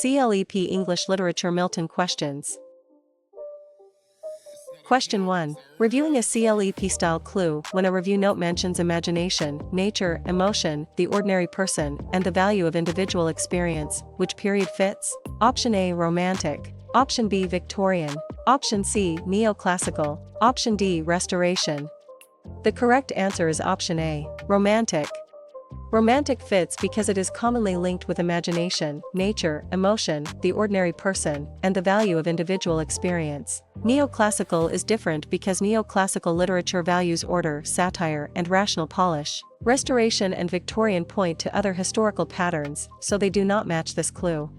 CLEP English Literature Milton questions. Question 1. Reviewing a CLEP-style clue when a review note mentions imagination, nature, emotion, the ordinary person, and the value of individual experience, which period fits? Option A. Romantic. Option B. Victorian. Option C. Neoclassical. Option D. Restoration. The correct answer is option A. Romantic. Romantic fits because it is commonly linked with imagination, nature, emotion, the ordinary person, and the value of individual experience. Neoclassical is different because neoclassical literature values order, satire, and rational polish. Restoration and Victorian point to other historical patterns, so they do not match this clue.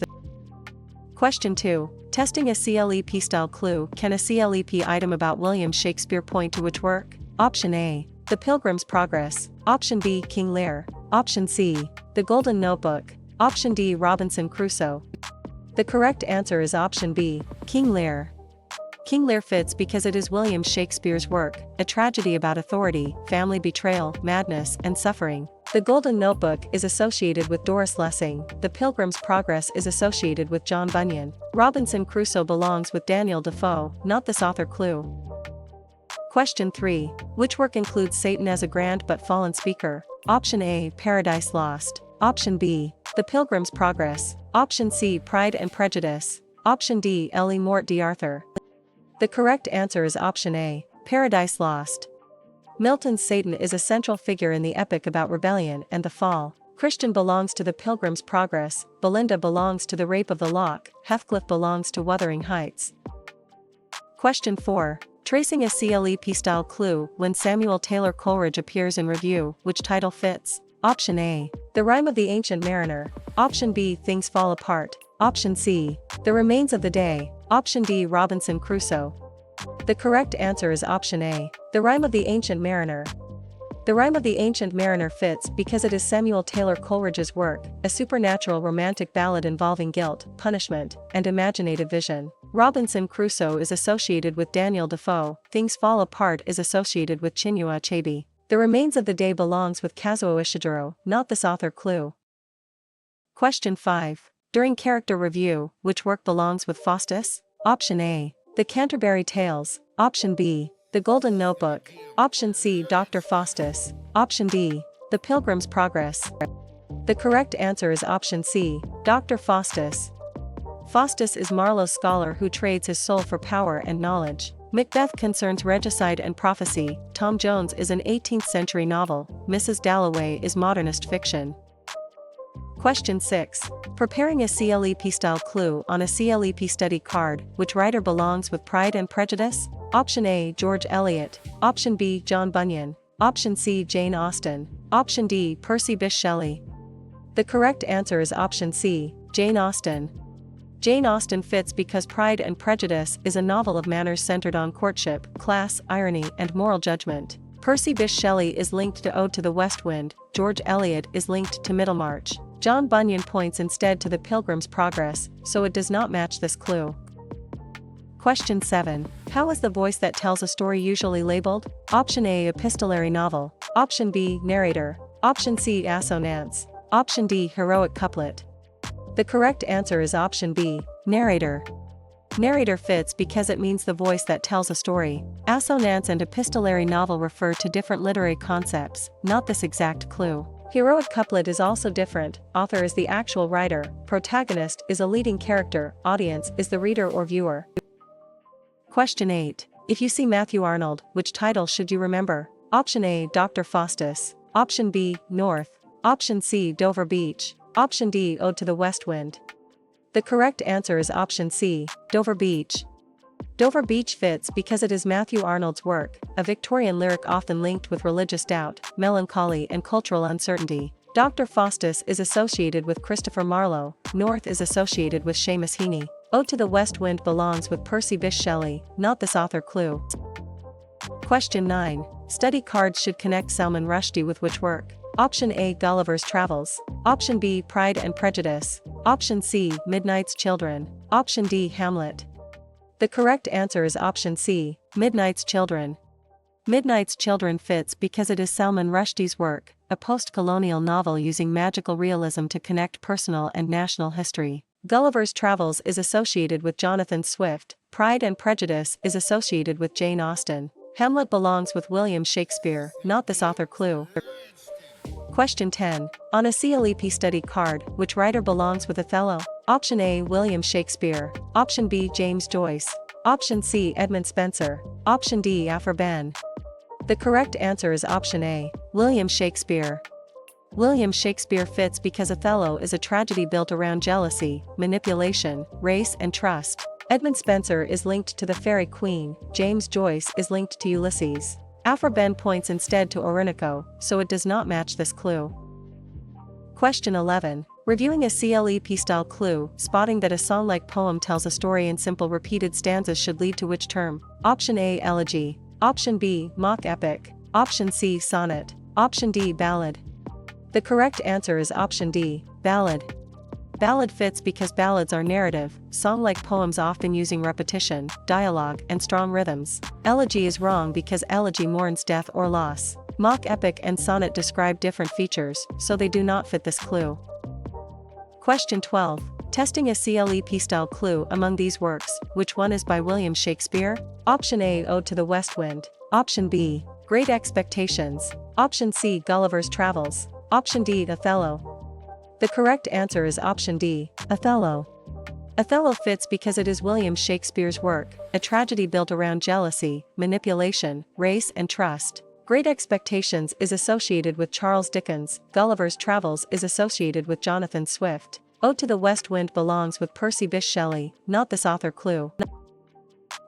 Question 2. Testing a CLEP-style clue. Can a CLEP item about William Shakespeare point to which work? Option A. The Pilgrim's Progress. Option B. King Lear. Option C. The Golden Notebook. Option D. Robinson Crusoe. The correct answer is option B. King Lear. King Lear fits because it is William Shakespeare's work, a tragedy about authority, family betrayal, madness, and suffering. The Golden Notebook is associated with Doris Lessing. The Pilgrim's Progress is associated with John Bunyan. Robinson Crusoe belongs with Daniel Defoe, not this author clue. Question 3. Which work includes Satan as a grand but fallen speaker? Option A. Paradise Lost. Option B. The Pilgrim's Progress. Option C. Pride and Prejudice. Option D. Ellie Mort d'Arthur. The correct answer is option A. Paradise Lost. Milton's Satan is a central figure in the epic about rebellion and the fall. Christian belongs to the Pilgrim's Progress, Belinda belongs to the Rape of the Lock, Heathcliff belongs to Wuthering Heights. Question 4. Tracing a CLEP-style clue when Samuel Taylor Coleridge appears in review, which title fits? Option A. The Rime of the Ancient Mariner. Option B. Things Fall Apart. Option C. The Remains of the Day. Option D. Robinson Crusoe. The correct answer is option A. The Rime of the Ancient Mariner. The Rime of the Ancient Mariner fits because it is Samuel Taylor Coleridge's work, a supernatural romantic ballad involving guilt, punishment, and imaginative vision. Robinson Crusoe is associated with Daniel Defoe. Things Fall Apart is associated with Chinua Achebe. The Remains of the Day belongs with Kazuo Ishiguro, not this author clue. Question 5. During character review, which work belongs with Faustus? Option A. The Canterbury Tales. Option B. The Golden Notebook. Option C. Dr. Faustus. Option D. The Pilgrim's Progress. The correct answer is option C. Dr. Faustus. Faustus is Marlowe's scholar who trades his soul for power and knowledge. Macbeth concerns regicide and prophecy. Tom Jones is an 18th century novel. Mrs. Dalloway is modernist fiction. Question 6. Preparing a CLEP-style clue on a CLEP study card, which writer belongs with Pride and Prejudice? Option A. George Eliot. Option B. John Bunyan. Option C. Jane Austen. Option D. Percy Bysshe Shelley. The correct answer is option C. Jane Austen. Jane Austen fits because Pride and Prejudice is a novel of manners centered on courtship, class, irony, and moral judgment. Percy Bysshe Shelley is linked to Ode to the West Wind. George Eliot is linked to Middlemarch. John Bunyan points instead to the Pilgrim's Progress, so it does not match this clue. Question 7. How is the voice that tells a story usually labeled? Option A. Epistolary novel. Option B. Narrator. Option C. Assonance. Option D. Heroic couplet. The correct answer is option B. Narrator. Narrator fits because it means the voice that tells a story. Assonance and epistolary novel refer to different literary concepts, not this exact clue. Heroic couplet is also different. Author is the actual writer, protagonist is a leading character, audience is the reader or viewer. Question 8. If you see Matthew Arnold, which title should you remember? Option A. Dr. Faustus. Option B. North. Option C. Dover Beach. Option D. Ode to the West Wind. The correct answer is option C. Dover Beach. Dover Beach fits because it is Matthew Arnold's work, a Victorian lyric often linked with religious doubt, melancholy and cultural uncertainty. Dr. Faustus is associated with Christopher Marlowe. North is associated with Seamus Heaney. Ode to the West Wind belongs with Percy Bysshe Shelley, not this author clue. Question 9. Study cards should connect Salman Rushdie with which work? Option A. Gulliver's Travels. Option B. Pride and Prejudice. Option C. Midnight's Children. Option D. Hamlet. The correct answer is option C. Midnight's Children. Midnight's Children fits because it is Salman Rushdie's work, a post-colonial novel using magical realism to connect personal and national history. Gulliver's Travels is associated with Jonathan Swift. Pride and Prejudice is associated with Jane Austen. Hamlet belongs with William Shakespeare, not this author. Clue. Question 10. On a CLEP study card, which writer belongs with Othello? Option A, William Shakespeare. Option B, James Joyce. Option C, Edmund Spenser. Option D, Aphrban. The correct answer is option A, William Shakespeare. William Shakespeare fits because Othello is a tragedy built around jealousy, manipulation, race and trust. Edmund Spenser is linked to the Fairy Queen. James Joyce is linked to Ulysses. Aphrban points instead to Orinoco, so it does not match this clue. Question 11. Reviewing a CLEP-style clue, spotting that a song-like poem tells a story in simple repeated stanzas should lead to which term? Option A, elegy. Option B, mock epic. Option C, sonnet. Option D, ballad. The correct answer is option D, ballad. Ballad fits because ballads are narrative, song-like poems often using repetition, dialogue, and strong rhythms. Elegy is wrong because elegy mourns death or loss. Mock epic and sonnet describe different features, so they do not fit this clue. Question 12. Testing a CLEP-style clue among these works, which one is by William Shakespeare? Option A, Ode to the West Wind. Option B, Great Expectations. Option C, Gulliver's Travels. Option D, Othello. The correct answer is option D, Othello. Othello fits because it is William Shakespeare's work, a tragedy built around jealousy, manipulation, race and trust. Great Expectations is associated with Charles Dickens. Gulliver's Travels is associated with Jonathan Swift. Ode to the West Wind belongs with Percy Bysshe Shelley, not this author. Clue.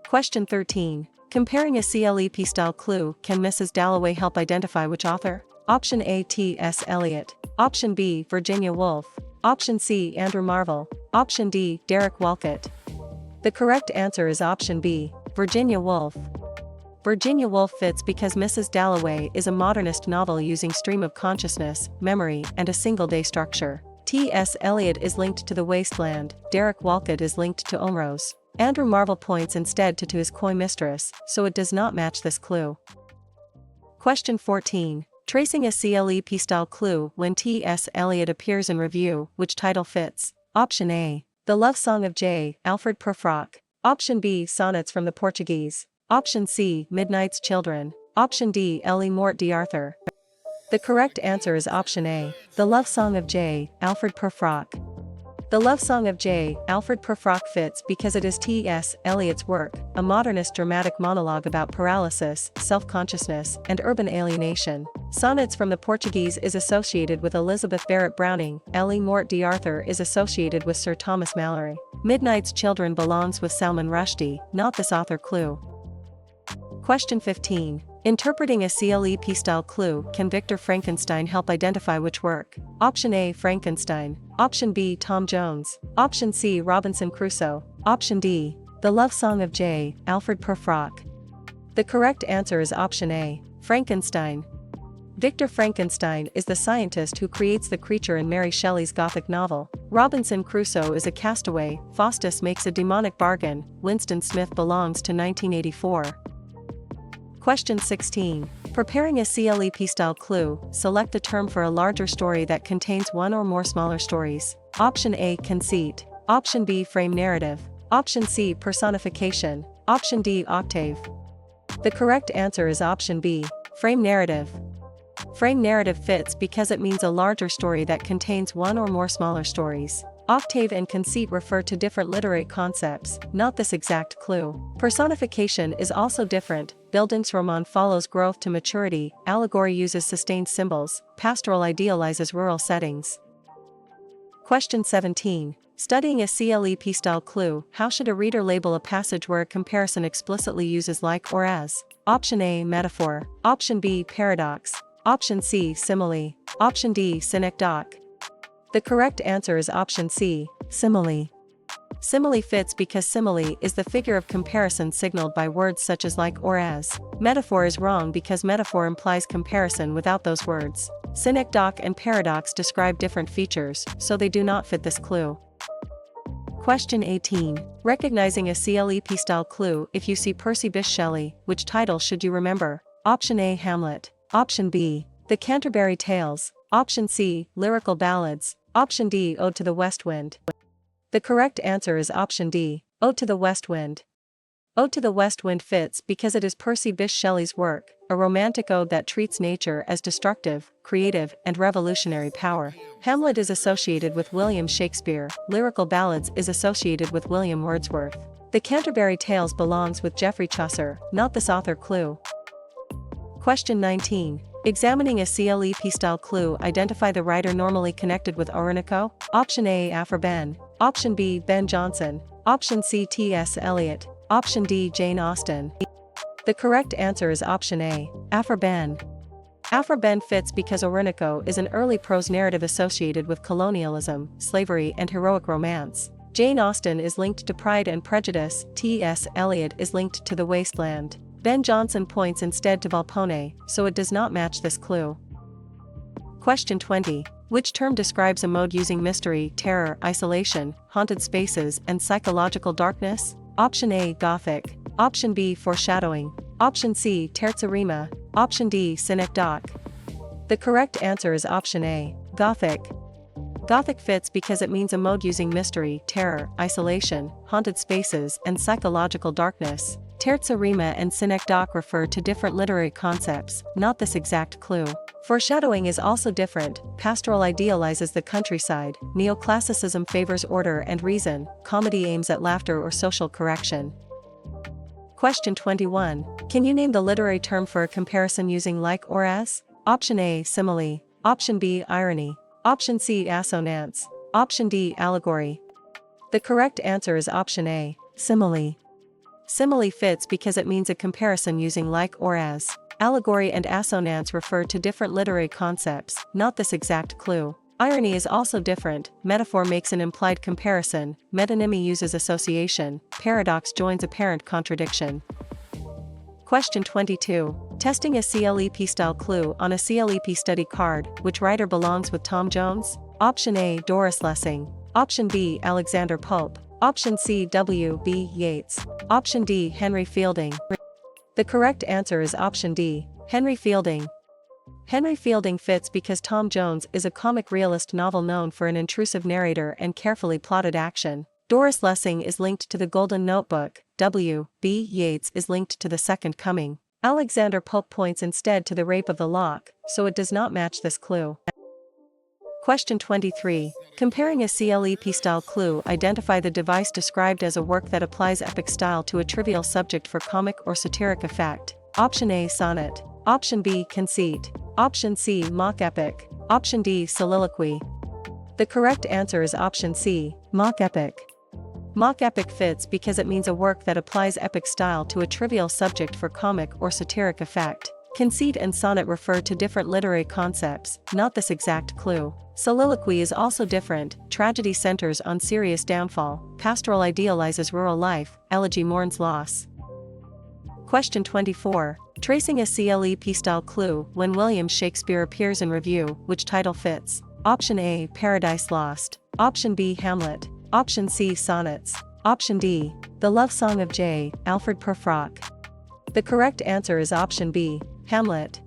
Question 13. Comparing a CLEP-style clue, can Mrs. Dalloway help identify which author? Option A, T.S. Eliot. Option B, Virginia Woolf. Option C, Andrew Marvell. Option D, Derek Walcott. The correct answer is option B, Virginia Woolf. Virginia Woolf fits because Mrs. Dalloway is a modernist novel using stream of consciousness, memory, and a single-day structure. T.S. Eliot is linked to The Wasteland. Derek Walcott is linked to Omrose. Andrew Marvell points instead to his coy mistress, so it does not match this clue. Question 14. Tracing a CLEP-style clue when T.S. Eliot appears in review, which title fits? Option A, The Love Song of J. Alfred Prufrock. Option B, Sonnets from the Portuguese. Option C, Midnight's Children. Option D, Ellie Mort d'Arthur. The correct answer is option A, The Love Song of J. Alfred Prufrock. The Love Song of J. Alfred Prufrock fits because it is T.S. Eliot's work, a modernist dramatic monologue about paralysis, self-consciousness, and urban alienation. Sonnets from the Portuguese is associated with Elizabeth Barrett Browning. Ellie Mort d'Arthur is associated with Sir Thomas Malory. Midnight's Children belongs with Salman Rushdie, not this author. Clue. Question 15. Interpreting a CLEP-style clue, can Victor Frankenstein help identify which work? Option A, Frankenstein. Option B, Tom Jones. Option C, Robinson Crusoe. Option D, The Love Song of J. Alfred Prufrock. The correct answer is option A, Frankenstein. Victor Frankenstein is the scientist who creates the creature in Mary Shelley's Gothic novel. Robinson Crusoe is a castaway. Faustus makes a demonic bargain. Winston Smith belongs to 1984. Question 16. Preparing a CLEP-style clue, select a term for a larger story that contains one or more smaller stories. Option A, conceit. Option B, frame narrative. Option C, personification. Option D, octave. The correct answer is option B, frame narrative. Frame narrative fits because it means a larger story that contains one or more smaller stories. Octave and conceit refer to different literary concepts, not this exact clue. Personification is also different. Bildungsroman follows growth to maturity. Allegory uses sustained symbols. Pastoral idealizes rural settings. Question 17. Studying a CLEP-style clue, how should a reader label a passage where a comparison explicitly uses like or as? Option A, metaphor. Option B, paradox. Option C, simile. Option D, synecdoche. The correct answer is option C, simile. Simile fits because simile is the figure of comparison signaled by words such as like or as. Metaphor is wrong because metaphor implies comparison without those words. Synecdoche and paradox describe different features, so they do not fit this clue. Question 18. Recognizing a CLEP-style clue, if you see Percy Bysshe Shelley, which title should you remember? Option A, Hamlet. Option B, The Canterbury Tales. Option C, Lyrical Ballads. Option D, Ode to the West Wind. The correct answer is option D, Ode to the West Wind. Ode to the West Wind fits because it is Percy Bysshe Shelley's work, a romantic ode that treats nature as destructive, creative, and revolutionary power. Hamlet is associated with William Shakespeare, Lyrical Ballads is associated with William Wordsworth. The Canterbury Tales belongs with Geoffrey Chaucer, not this author. Clue. Question 19. Examining a CLEP style clue, identify the writer normally connected with Orinoco. Option A. Aphra Behn. Option B. Ben Jonson. Option C. T.S. Eliot. Option D. Jane Austen. The correct answer is option A. Aphra Behn. Aphra Behn fits because Orinoco is an early prose narrative associated with colonialism, slavery, and heroic romance. Jane Austen is linked to Pride and Prejudice. T.S. Eliot is linked to The Waste Land. Ben Jonson points instead to Volpone, so it does not match this clue. Question 20. Which term describes a mode using mystery, terror, isolation, haunted spaces, and psychological darkness? Option A. Gothic. Option B. Foreshadowing. Option C. Terza rima. Option D. Synecdoche. The correct answer is option A. Gothic. Gothic fits because it means a mode using mystery, terror, isolation, haunted spaces, and psychological darkness. Terza rima and synecdoche refer to different literary concepts, not this exact clue. Foreshadowing is also different. Pastoral idealizes the countryside, neoclassicism favors order and reason, comedy aims at laughter or social correction. Question 21. Can you name the literary term for a comparison using like or as? Option A. Simile. Option B. Irony. Option C. Assonance. Option D. Allegory. The correct answer is option A. Simile. Simile fits because it means a comparison using like or as. Allegory and assonance refer to different literary concepts, not this exact clue. Irony is also different. Metaphor makes an implied comparison, metonymy uses association, paradox joins apparent contradiction. Question 22. Testing a CLEP style clue on a CLEP study card, which writer belongs with Tom Jones? Option A. Doris Lessing. Option B. Alexander Pope. Option C. W. B. Yeats. Option D. Henry Fielding. The correct answer is option D. Henry Fielding. Henry Fielding fits because Tom Jones is a comic realist novel known for an intrusive narrator and carefully plotted action. Doris Lessing is linked to the Golden Notebook. W. B. Yeats is linked to The Second Coming. Alexander Pope points instead to The Rape of the Lock, so it does not match this clue. Question 23. Comparing a CLEP style clue, identify the device described as a work that applies epic style to a trivial subject for comic or satiric effect. Option A. Sonnet. Option B. Conceit. Option C. Mock epic. Option D. Soliloquy. The correct answer is option C. Mock epic. Mock epic fits because it means a work that applies epic style to a trivial subject for comic or satiric effect. Conceit and sonnet refer to different literary concepts, not this exact clue. Soliloquy is also different. Tragedy centers on serious downfall, pastoral idealizes rural life, elegy mourns loss. Question 24. Tracing a CLEP style clue, when William Shakespeare appears in review, which title fits? Option A. Paradise Lost. Option B. Hamlet. Option C. Sonnets. Option D. The Love Song of J. Alfred Prufrock. The correct answer is option B. Hamlet.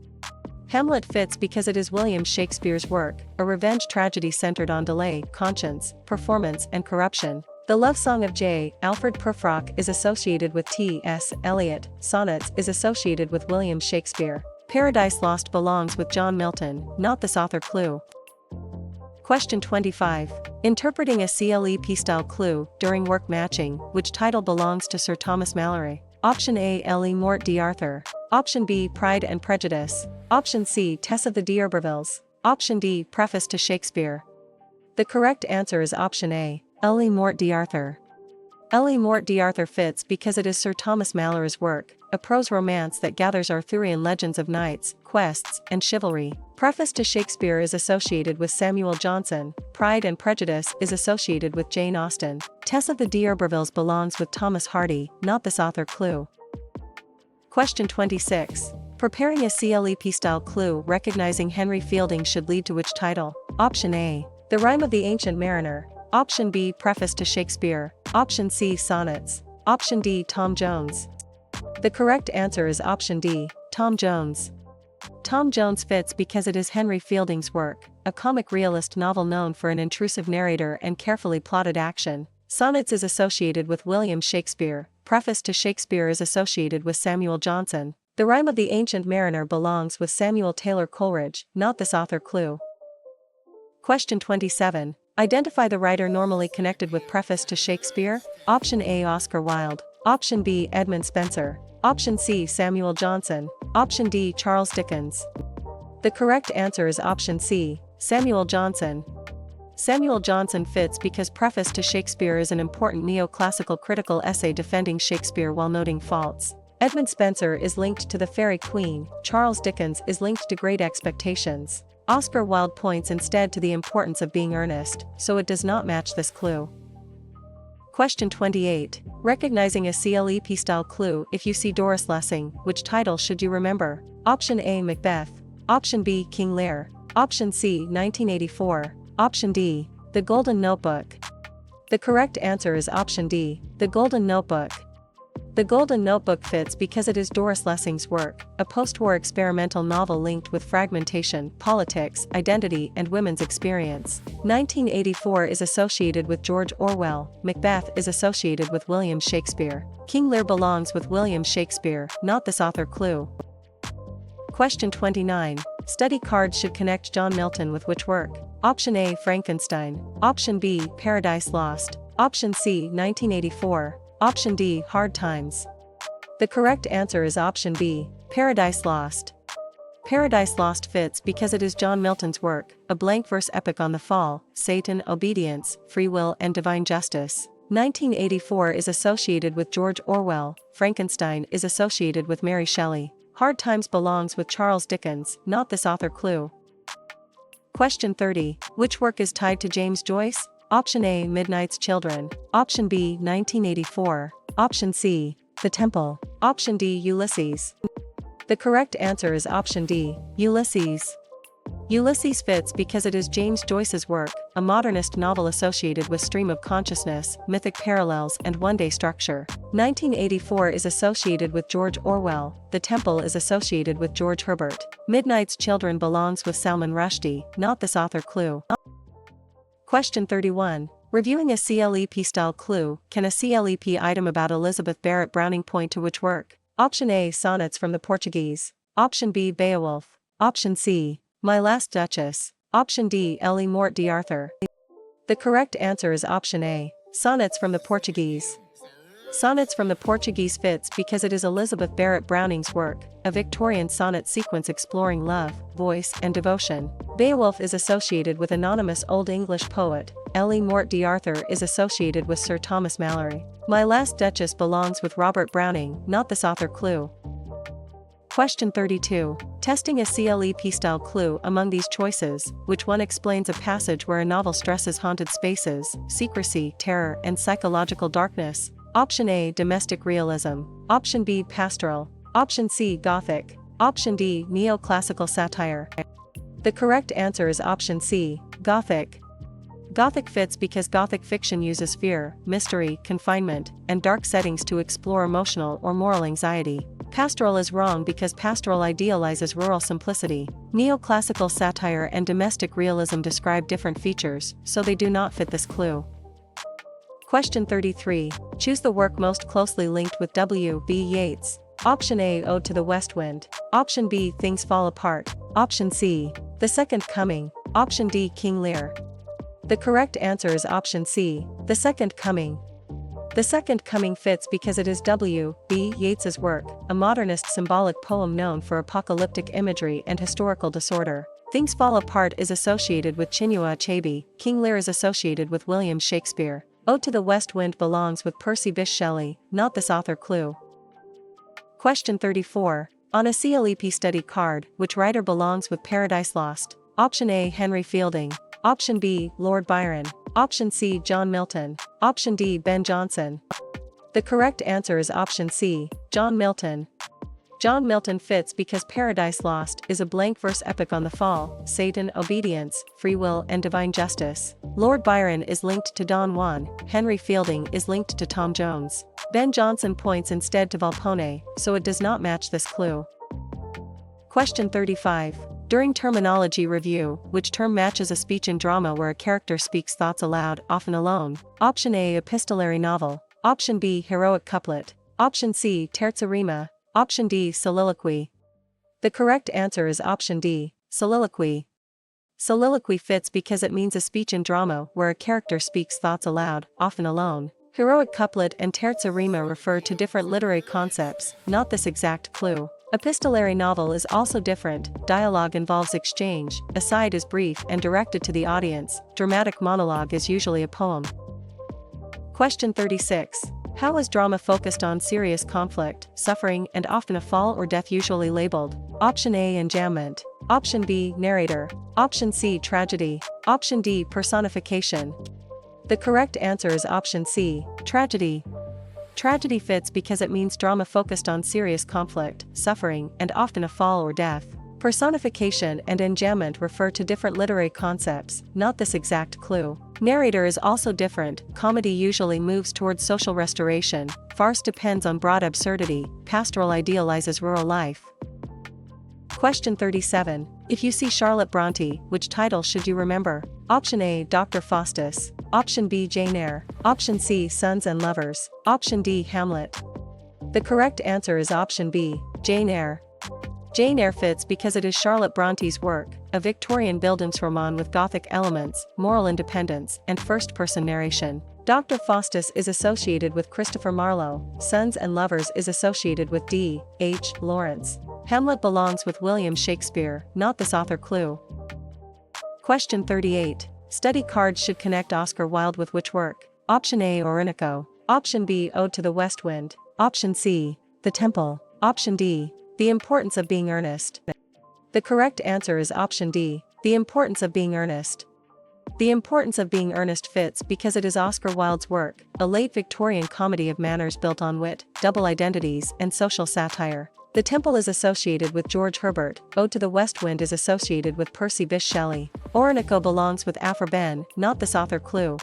Hamlet fits because it is William Shakespeare's work, a revenge tragedy centered on delay, conscience, performance, and corruption. The Love Song of J. Alfred Prufrock is associated with T.S. Eliot. Sonnets is associated with William Shakespeare. Paradise Lost belongs with John Milton, not this author. Clue. Question 25. Interpreting a CLEP style clue, during work matching, which title belongs to Sir Thomas Malory? Option A. L.E. Mort d'Arthur. Option B. Pride and Prejudice. Option C. Tess of the D'Urbervilles. Option D. Preface to Shakespeare. The correct answer is option A. L.E. Mort d'Arthur. L.E. Mort d'Arthur fits because it is Sir Thomas Malory's work, a prose romance that gathers Arthurian legends of knights, quests, and chivalry. Preface to Shakespeare is associated with Samuel Johnson. Pride and Prejudice is associated with Jane Austen. Tess of the D'Urbervilles belongs with Thomas Hardy, not this author. Clue. Question 26. Preparing a CLEP style clue, recognizing Henry Fielding should lead to which title? Option A. The Rime of the Ancient Mariner. Option B. Preface to Shakespeare. Option C. Sonnets. Option D. Tom Jones. The correct answer is option D. Tom Jones. Tom Jones fits because it is Henry Fielding's work, a comic realist novel known for an intrusive narrator and carefully plotted action. Sonnets is associated with William Shakespeare. Preface to Shakespeare is associated with Samuel Johnson. The Rime of the Ancient Mariner belongs with Samuel Taylor Coleridge, not this author. Clue. Question 27. Identify the writer normally connected with preface to Shakespeare. Option A, Oscar Wilde. Option B, Edmund Spenser. Option C, Samuel Johnson. Option D, Charles Dickens. The correct answer is option C, Samuel Johnson. Samuel Johnson fits because preface to Shakespeare is an important neoclassical critical essay defending Shakespeare while noting faults. Edmund Spenser is linked to the Faerie Queene. Charles Dickens is linked to Great Expectations. Oscar Wilde points instead to the importance of being earnest, so it does not match this clue. Question 28. Recognizing a CLEP style clue. If you see Doris Lessing, which title should you remember? Option A, Macbeth. Option B, King Lear. Option C, 1984. Option D, The Golden Notebook. The correct answer is option D, The Golden Notebook. The Golden Notebook fits because it is Doris Lessing's work, a post-war experimental novel linked with fragmentation, politics, identity, and women's experience. 1984 is associated with George Orwell. Macbeth is associated with William Shakespeare. King Lear belongs with William Shakespeare, not this author. Clue. Question 29. Study cards should connect John Milton with which work? Option A, Frankenstein. Option B, Paradise Lost. Option C, 1984. Option D, Hard Times. The correct answer is option B, Paradise Lost. Paradise Lost fits because it is John Milton's work, a blank verse epic on the fall, Satan, obedience, free will, and divine justice. 1984 is associated with George Orwell. Frankenstein is associated with Mary Shelley. Hard Times belongs with Charles Dickens, not this author. Clue. Question 30. Which work is tied to James Joyce? Option A, Midnight's Children. Option B, 1984. Option C, The Temple. Option D, Ulysses. The correct answer is option D, Ulysses. Ulysses fits because it is James Joyce's work, a modernist novel associated with stream of consciousness, mythic parallels, and one-day structure. 1984 is associated with George Orwell. The Temple is associated with George Herbert. Midnight's Children belongs with Salman Rushdie, not this author. Clue. Question 31. Reviewing a CLEP-style clue, can a CLEP item about Elizabeth Barrett Browning point to which work? Option A, Sonnets from the Portuguese. Option B, Beowulf. Option C, My Last Duchess. Option D, Ellie Morte d'Arthur. The correct answer is option A, Sonnets from the Portuguese. Sonnets from the Portuguese fits because it is Elizabeth Barrett Browning's work, a Victorian sonnet sequence exploring love, voice, and devotion. Beowulf is associated with anonymous Old English poet. Ellie Morte d'Arthur is associated with Sir Thomas Malory. My Last Duchess belongs with Robert Browning, not this author. Clue. Question 32. Testing a CLEP-style clue among these choices, which one explains a passage where a novel stresses haunted spaces, secrecy, terror, and psychological darkness? Option A, Domestic realism. Option B, Pastoral. Option C, Gothic. Option D, Neoclassical satire. The correct answer is option C, Gothic. Gothic fits because Gothic fiction uses fear, mystery, confinement, and dark settings to explore emotional or moral anxiety. Pastoral is wrong because pastoral idealizes rural simplicity. Neoclassical satire and domestic realism describe different features, so they do not fit this clue. Question 33. Choose the work most closely linked with W. B. Yeats. Option A, Ode to the West Wind. Option B, Things Fall Apart. Option C, The Second Coming. Option D, King Lear. The correct answer is option C, The Second Coming. The Second Coming fits because it is W. B. Yeats's work, a modernist symbolic poem known for apocalyptic imagery and historical disorder. Things Fall Apart is associated with Chinua Achebe. King Lear is associated with William Shakespeare. Ode to the West Wind belongs with Percy Bysshe Shelley, not this author. Clue. Question 34. On a CLEP study card, which writer belongs with Paradise Lost? Option A, Henry Fielding. Option B, Lord Byron. Option C, John Milton. Option D, Ben Jonson. The correct answer is option C, John Milton. John Milton fits because Paradise Lost is a blank verse epic on the fall, Satan, obedience, free will, and divine justice. Lord Byron is linked to Don Juan. Henry Fielding is linked to Tom Jones. Ben Jonson points instead to Volpone, so it does not match this clue. Question 35. During terminology review, which term matches a speech in drama where a character speaks thoughts aloud, often alone? Option A, epistolary novel. Option B, heroic couplet. Option C, terza rima. Option D, soliloquy. The correct answer is option D, soliloquy. Soliloquy fits because it means a speech in drama where a character speaks thoughts aloud, often alone. Heroic couplet and terza rima refer to different literary concepts, not this exact clue. Epistolary novel is also different. Dialogue involves exchange, aside is brief and directed to the audience, dramatic monologue is usually a poem. Question 36. How is drama focused on serious conflict, suffering, and often a fall or death usually labeled? Option A, enjambment. Option B, narrator. Option C, tragedy. Option D, personification. The correct answer is option C, tragedy. Tragedy fits because it means drama focused on serious conflict, suffering, and often a fall or death. Personification and enjambment refer to different literary concepts, not this exact clue. Narrator is also different. Comedy usually moves towards social restoration, farce depends on broad absurdity, pastoral idealizes rural life. Question 37. If you see Charlotte Bronte, which title should you remember? Option A, Dr. Faustus. Option B, Jane Eyre. Option C, Sons and Lovers. Option D, Hamlet. The correct answer is option B, Jane Eyre. Jane Eyre fits because it is Charlotte Bronte's work, a Victorian Bildungsroman with Gothic elements, moral independence, and first-person narration. Dr. Faustus is associated with Christopher Marlowe. Sons and Lovers is associated with D. H. Lawrence. Hamlet belongs with William Shakespeare, not this author clue. Question 38. Study cards should connect Oscar Wilde with which work? Option A, Orinoco. Option B, Ode to the West Wind. Option C, The Temple. Option D, The Importance of Being Earnest. The correct answer is option D, The Importance of Being Earnest. The Importance of Being Earnest fits because it is Oscar Wilde's work, a late Victorian comedy of manners built on wit, double identities, and social satire. The Temple is associated with George Herbert. Ode to the West Wind is associated with Percy Bysshe Shelley. Orinoco belongs with Aphra Behn, not this author clue.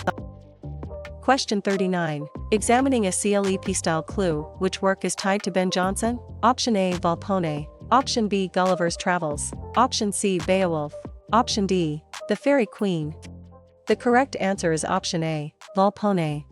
Question 39. Examining a CLEP-style clue, which work is tied to Ben Jonson? Option A, Volpone. Option B, Gulliver's Travels. Option C, Beowulf. Option D, The Fairy Queen. The correct answer is option A, Volpone.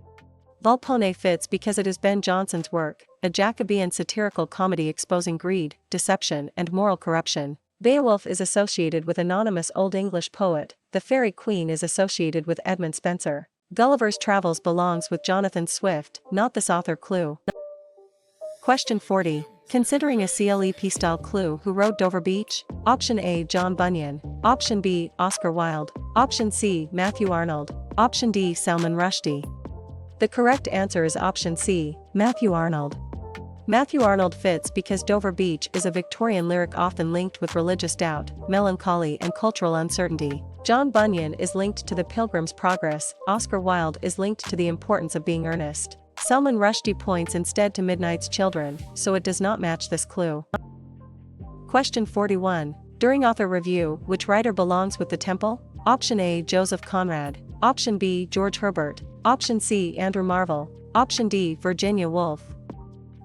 Volpone fits because it is Ben Jonson's work, a Jacobean satirical comedy exposing greed, deception, and moral corruption. Beowulf is associated with anonymous Old English poet. The Fairy Queen is associated with Edmund Spenser. Gulliver's Travels belongs with Jonathan Swift, not this author clue. Question 40. Considering a CLEP-style clue, who wrote Dover Beach? Option A, John Bunyan. Option B, Oscar Wilde. Option C, Matthew Arnold. Option D, Salman Rushdie. The correct answer is option C, Matthew Arnold. Matthew Arnold fits because Dover Beach is a Victorian lyric often linked with religious doubt, melancholy, and cultural uncertainty. John Bunyan is linked to the Pilgrim's Progress. Oscar Wilde is linked to the importance of being earnest. Salman Rushdie points instead to Midnight's Children, so it does not match this clue. Question 41. During author review, which writer belongs with the Temple? Option A, Joseph Conrad. Option B, George Herbert. Option C, Andrew Marvell. Option D, Virginia Woolf.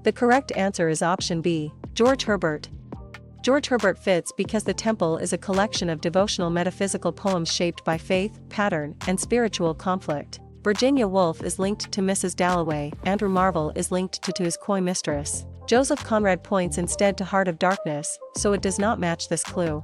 The correct answer is option B, George Herbert. George Herbert fits because The Temple is a collection of devotional metaphysical poems shaped by faith, pattern, and spiritual conflict. Virginia Woolf is linked to Mrs. Dalloway. Andrew Marvell is linked to his coy mistress. Joseph Conrad points instead to Heart of Darkness, so it does not match this clue.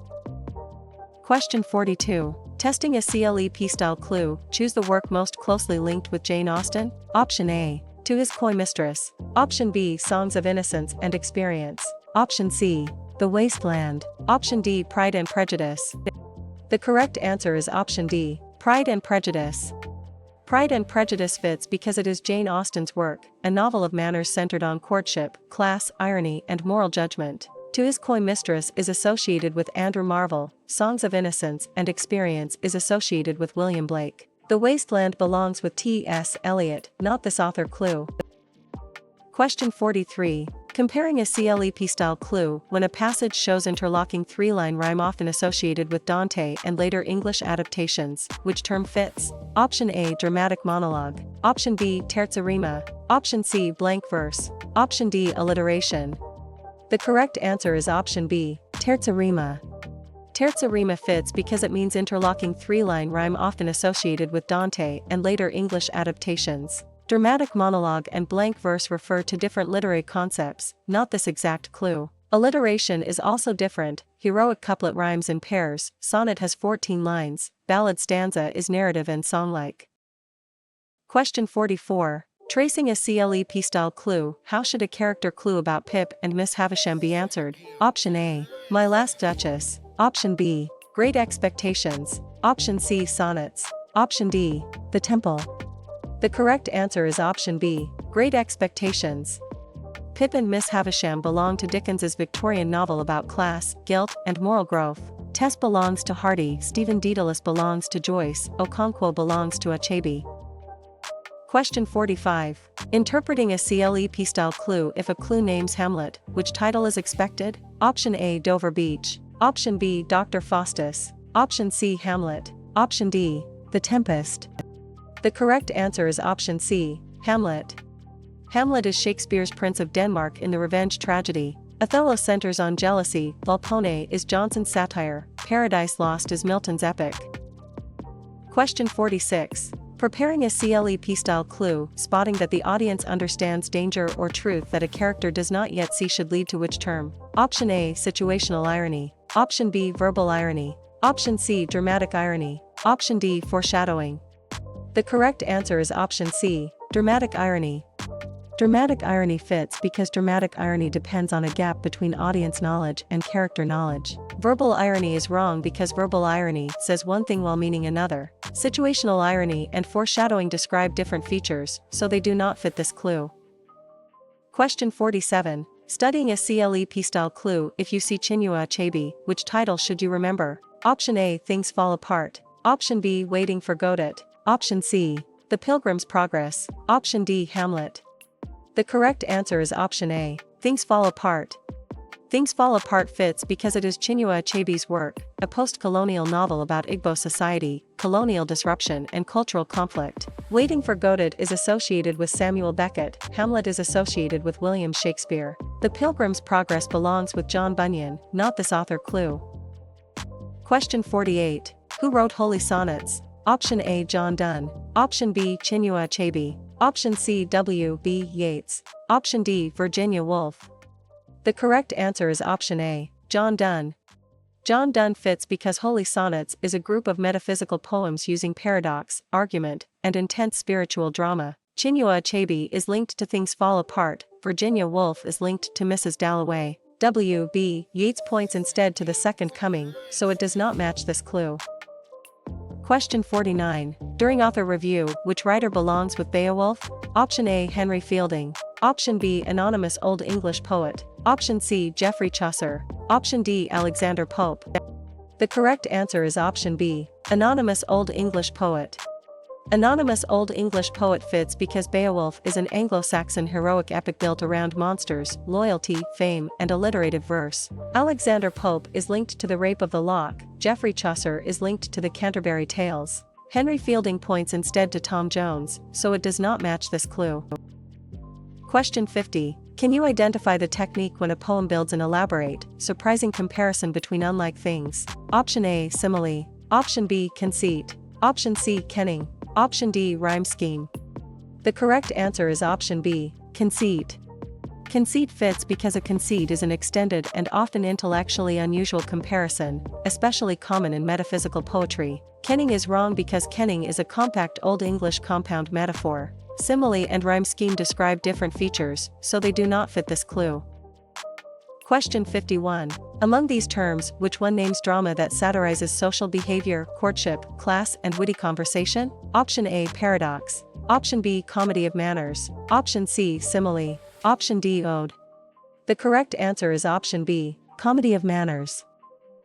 Question 42. Testing a CLEP-style clue, choose the work most closely linked with Jane Austen. Option A, To His Coy Mistress. Option B, Songs of Innocence and Experience. Option C, The Waste Land. Option D, Pride and Prejudice. The correct answer is option D, Pride and Prejudice. Pride and Prejudice fits because it is Jane Austen's work, a novel of manners centered on courtship, class, irony, and moral judgment. To His Coy Mistress is associated with Andrew Marvell. Songs of Innocence and Experience is associated with William Blake. The Waste Land belongs with T.S. Eliot, not this author clue. Question 43. Comparing a CLEP-style clue, when a passage shows interlocking three-line rhyme often associated with Dante and later English adaptations, which term fits? Option A, dramatic monologue. Option B, terza rima. Option C, blank verse. Option D, alliteration. The correct answer is option B, terza rima. Terza rima fits because it means interlocking three-line rhyme often associated with Dante and later English adaptations. Dramatic monologue and blank verse refer to different literary concepts, not this exact clue. Alliteration is also different, heroic couplet rhymes in pairs, sonnet has 14 lines, ballad stanza is narrative and song-like. Question 44. Tracing a CLEP style clue, how should a character clue about Pip and Miss Havisham be answered? Option A. My Last Duchess. Option B. Great Expectations. Option C. Sonnets. Option D. The Temple. The correct answer is option B. Great Expectations. Pip and Miss Havisham belong to Dickens's Victorian novel about class, guilt, and moral growth. Tess belongs to Hardy, Stephen Dedalus belongs to Joyce, Okonkwo belongs to Achebe. Question 45. Interpreting a CLEP style clue. If a clue names Hamlet, which title is expected? Option A. Dover Beach. Option B. Dr. Faustus. Option C. Hamlet. Option D. The Tempest. The correct answer is option C. Hamlet. Hamlet is Shakespeare's Prince of Denmark in the revenge tragedy. Othello centers on jealousy, Volpone is Jonson's satire, Paradise Lost is Milton's epic. Question 46. Preparing a CLEP-style clue, spotting that the audience understands danger or truth that a character does not yet see should lead to which term? Option A. Situational irony. Option B. Verbal irony. Option C. Dramatic irony. Option D. Foreshadowing. The correct answer is option C. Dramatic irony. Dramatic irony fits because dramatic irony depends on a gap between audience knowledge and character knowledge. Verbal irony is wrong because verbal irony says one thing while meaning another. Situational irony and foreshadowing describe different features, so they do not fit this clue. Question 47. Studying a CLEP-style clue. If you see Chinua Achebe, which title should you remember? Option A. Things Fall Apart. Option B. Waiting for Godot. Option C. The Pilgrim's Progress. Option D. Hamlet. The correct answer is option A. Things Fall Apart. Things Fall Apart fits because it is Chinua Achebe's work, a post-colonial novel about Igbo society, colonial disruption and cultural conflict. Waiting for Godot is associated with Samuel Beckett, Hamlet is associated with William Shakespeare. The Pilgrim's Progress belongs with John Bunyan, not this author clue. Question 48. Who wrote Holy Sonnets? Option A. John Donne. Option B. Chinua Achebe. Option C. W. B. Yeats. Option D. Virginia Woolf. The correct answer is option A. John Donne. John Donne fits because Holy Sonnets is a group of metaphysical poems using paradox, argument, and intense spiritual drama. Chinua Achebe is linked to Things Fall Apart, Virginia Woolf is linked to Mrs. Dalloway. W. B. Yeats points instead to the Second Coming, so it does not match this clue. Question 49. During author review, which writer belongs with Beowulf? Option A. Henry Fielding. Option B. Anonymous Old English poet. Option C. Geoffrey Chaucer. Option D. Alexander Pope. The correct answer is option B. Anonymous Old English poet. Anonymous Old English poet fits because Beowulf is an Anglo-Saxon heroic epic built around monsters, loyalty, fame, and alliterative verse. Alexander Pope is linked to the Rape of the Lock, Geoffrey Chaucer is linked to the Canterbury Tales. Henry Fielding points instead to Tom Jones, so it does not match this clue. Question 50. Can you identify the technique when a poem builds an elaborate, surprising comparison between unlike things? Option A. Simile. Option B. Conceit. Option C. Kenning. Option D. Rhyme scheme. The correct answer is option B. Conceit. Conceit fits because a conceit is an extended and often intellectually unusual comparison, especially common in metaphysical poetry. Kenning is wrong because kenning is a compact Old English compound metaphor. Simile and rhyme scheme describe different features, so they do not fit this clue. Question 51. Among these terms, which one names drama that satirizes social behavior, courtship, class, and witty conversation? Option A. Paradox. Option B. Comedy of manners. Option C. Simile. Option D. Ode. The correct answer is option B. Comedy of manners.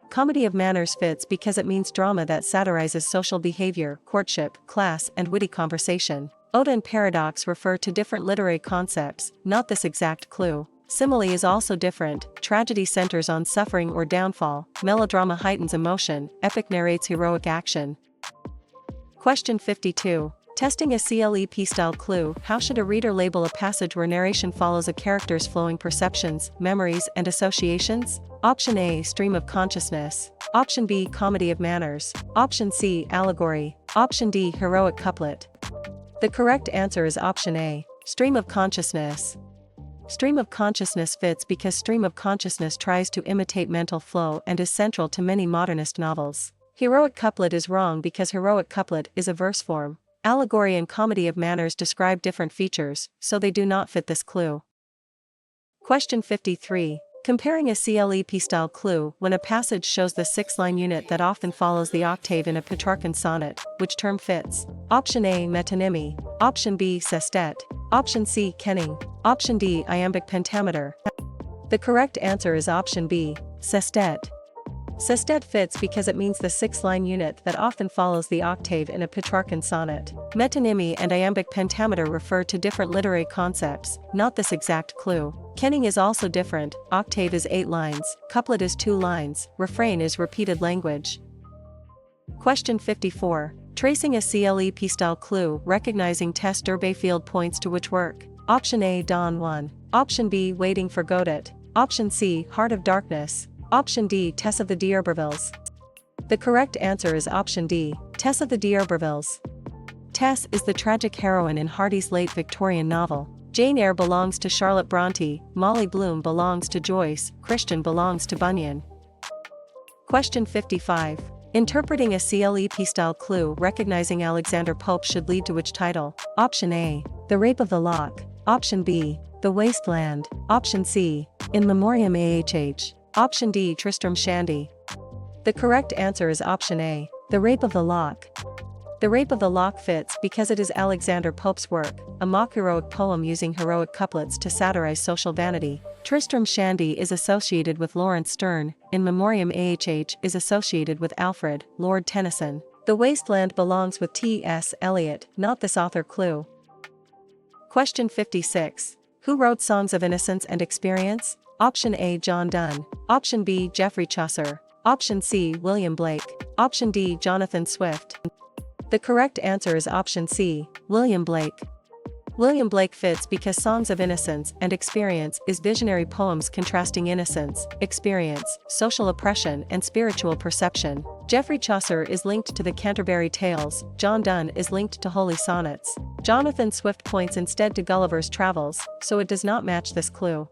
Comedy of manners fits because it means drama that satirizes social behavior, courtship, class, and witty conversation. Ode and paradox refer to different literary concepts, not this exact clue. Simile is also different, tragedy centers on suffering or downfall, melodrama heightens emotion, epic narrates heroic action. Question 52. Testing a CLEP-style clue, how should a reader label a passage where narration follows a character's flowing perceptions, memories, and associations? Option A. Stream of consciousness. Option B, comedy of manners. Option C, allegory. Option D, heroic couplet. The correct answer is option A, stream of consciousness. Stream of consciousness fits because stream of consciousness tries to imitate mental flow and is central to many modernist novels. Heroic couplet is wrong because heroic couplet is a verse form. Allegory and comedy of manners describe different features, so they do not fit this clue. Question 53. Comparing a CLEP-style clue when a passage shows the 6-line unit that often follows the octave in a Petrarchan sonnet, which term fits? Option A, metonymy. Option B, sestet. Option C, kenning. Option D, iambic pentameter. The correct answer is option B, sestet. Sestet fits because it means the 6-line unit that often follows the octave in a Petrarchan sonnet. Metonymy and iambic pentameter refer to different literary concepts, not this exact clue. Kenning is also different, octave is 8 lines, couplet is 2 lines, refrain is repeated language. Question 54. Tracing a CLEP-style clue, recognizing Tess Durbeyfield points to which work? Option A, Dawn 1. Option B, Waiting for Godot. Option C, Heart of Darkness. Option D, Tess of the D'Urbervilles. The correct answer is option D, Tess of the D'Urbervilles. Tess is the tragic heroine in Hardy's late Victorian novel. Jane Eyre belongs to Charlotte Bronte, Molly Bloom belongs to Joyce, Christian belongs to Bunyan. Question 55. Interpreting a CLEP-style clue, recognizing Alexander Pope should lead to which title? Option A, The Rape of the Lock. Option B, The Waste Land. Option C, In Memoriam AHH. Option D, Tristram Shandy. The correct answer is option A, The Rape of the Lock. The Rape of the Lock fits because it is Alexander Pope's work, a mock-heroic poem using heroic couplets to satirize social vanity. Tristram Shandy is associated with Lawrence Sterne, In Memoriam AHH is associated with Alfred, Lord Tennyson. The Wasteland belongs with T.S. Eliot, not this author clue. Question 56. Who wrote Songs of Innocence and Experience? Option A, John Donne. Option B, Geoffrey Chaucer. Option C, William Blake. Option D, Jonathan Swift. The correct answer is option C, William Blake. William Blake fits because Songs of Innocence and Experience is visionary poems contrasting innocence, experience, social oppression and spiritual perception. Geoffrey Chaucer is linked to the Canterbury Tales, John Donne is linked to Holy Sonnets. Jonathan Swift points instead to Gulliver's Travels, so it does not match this clue.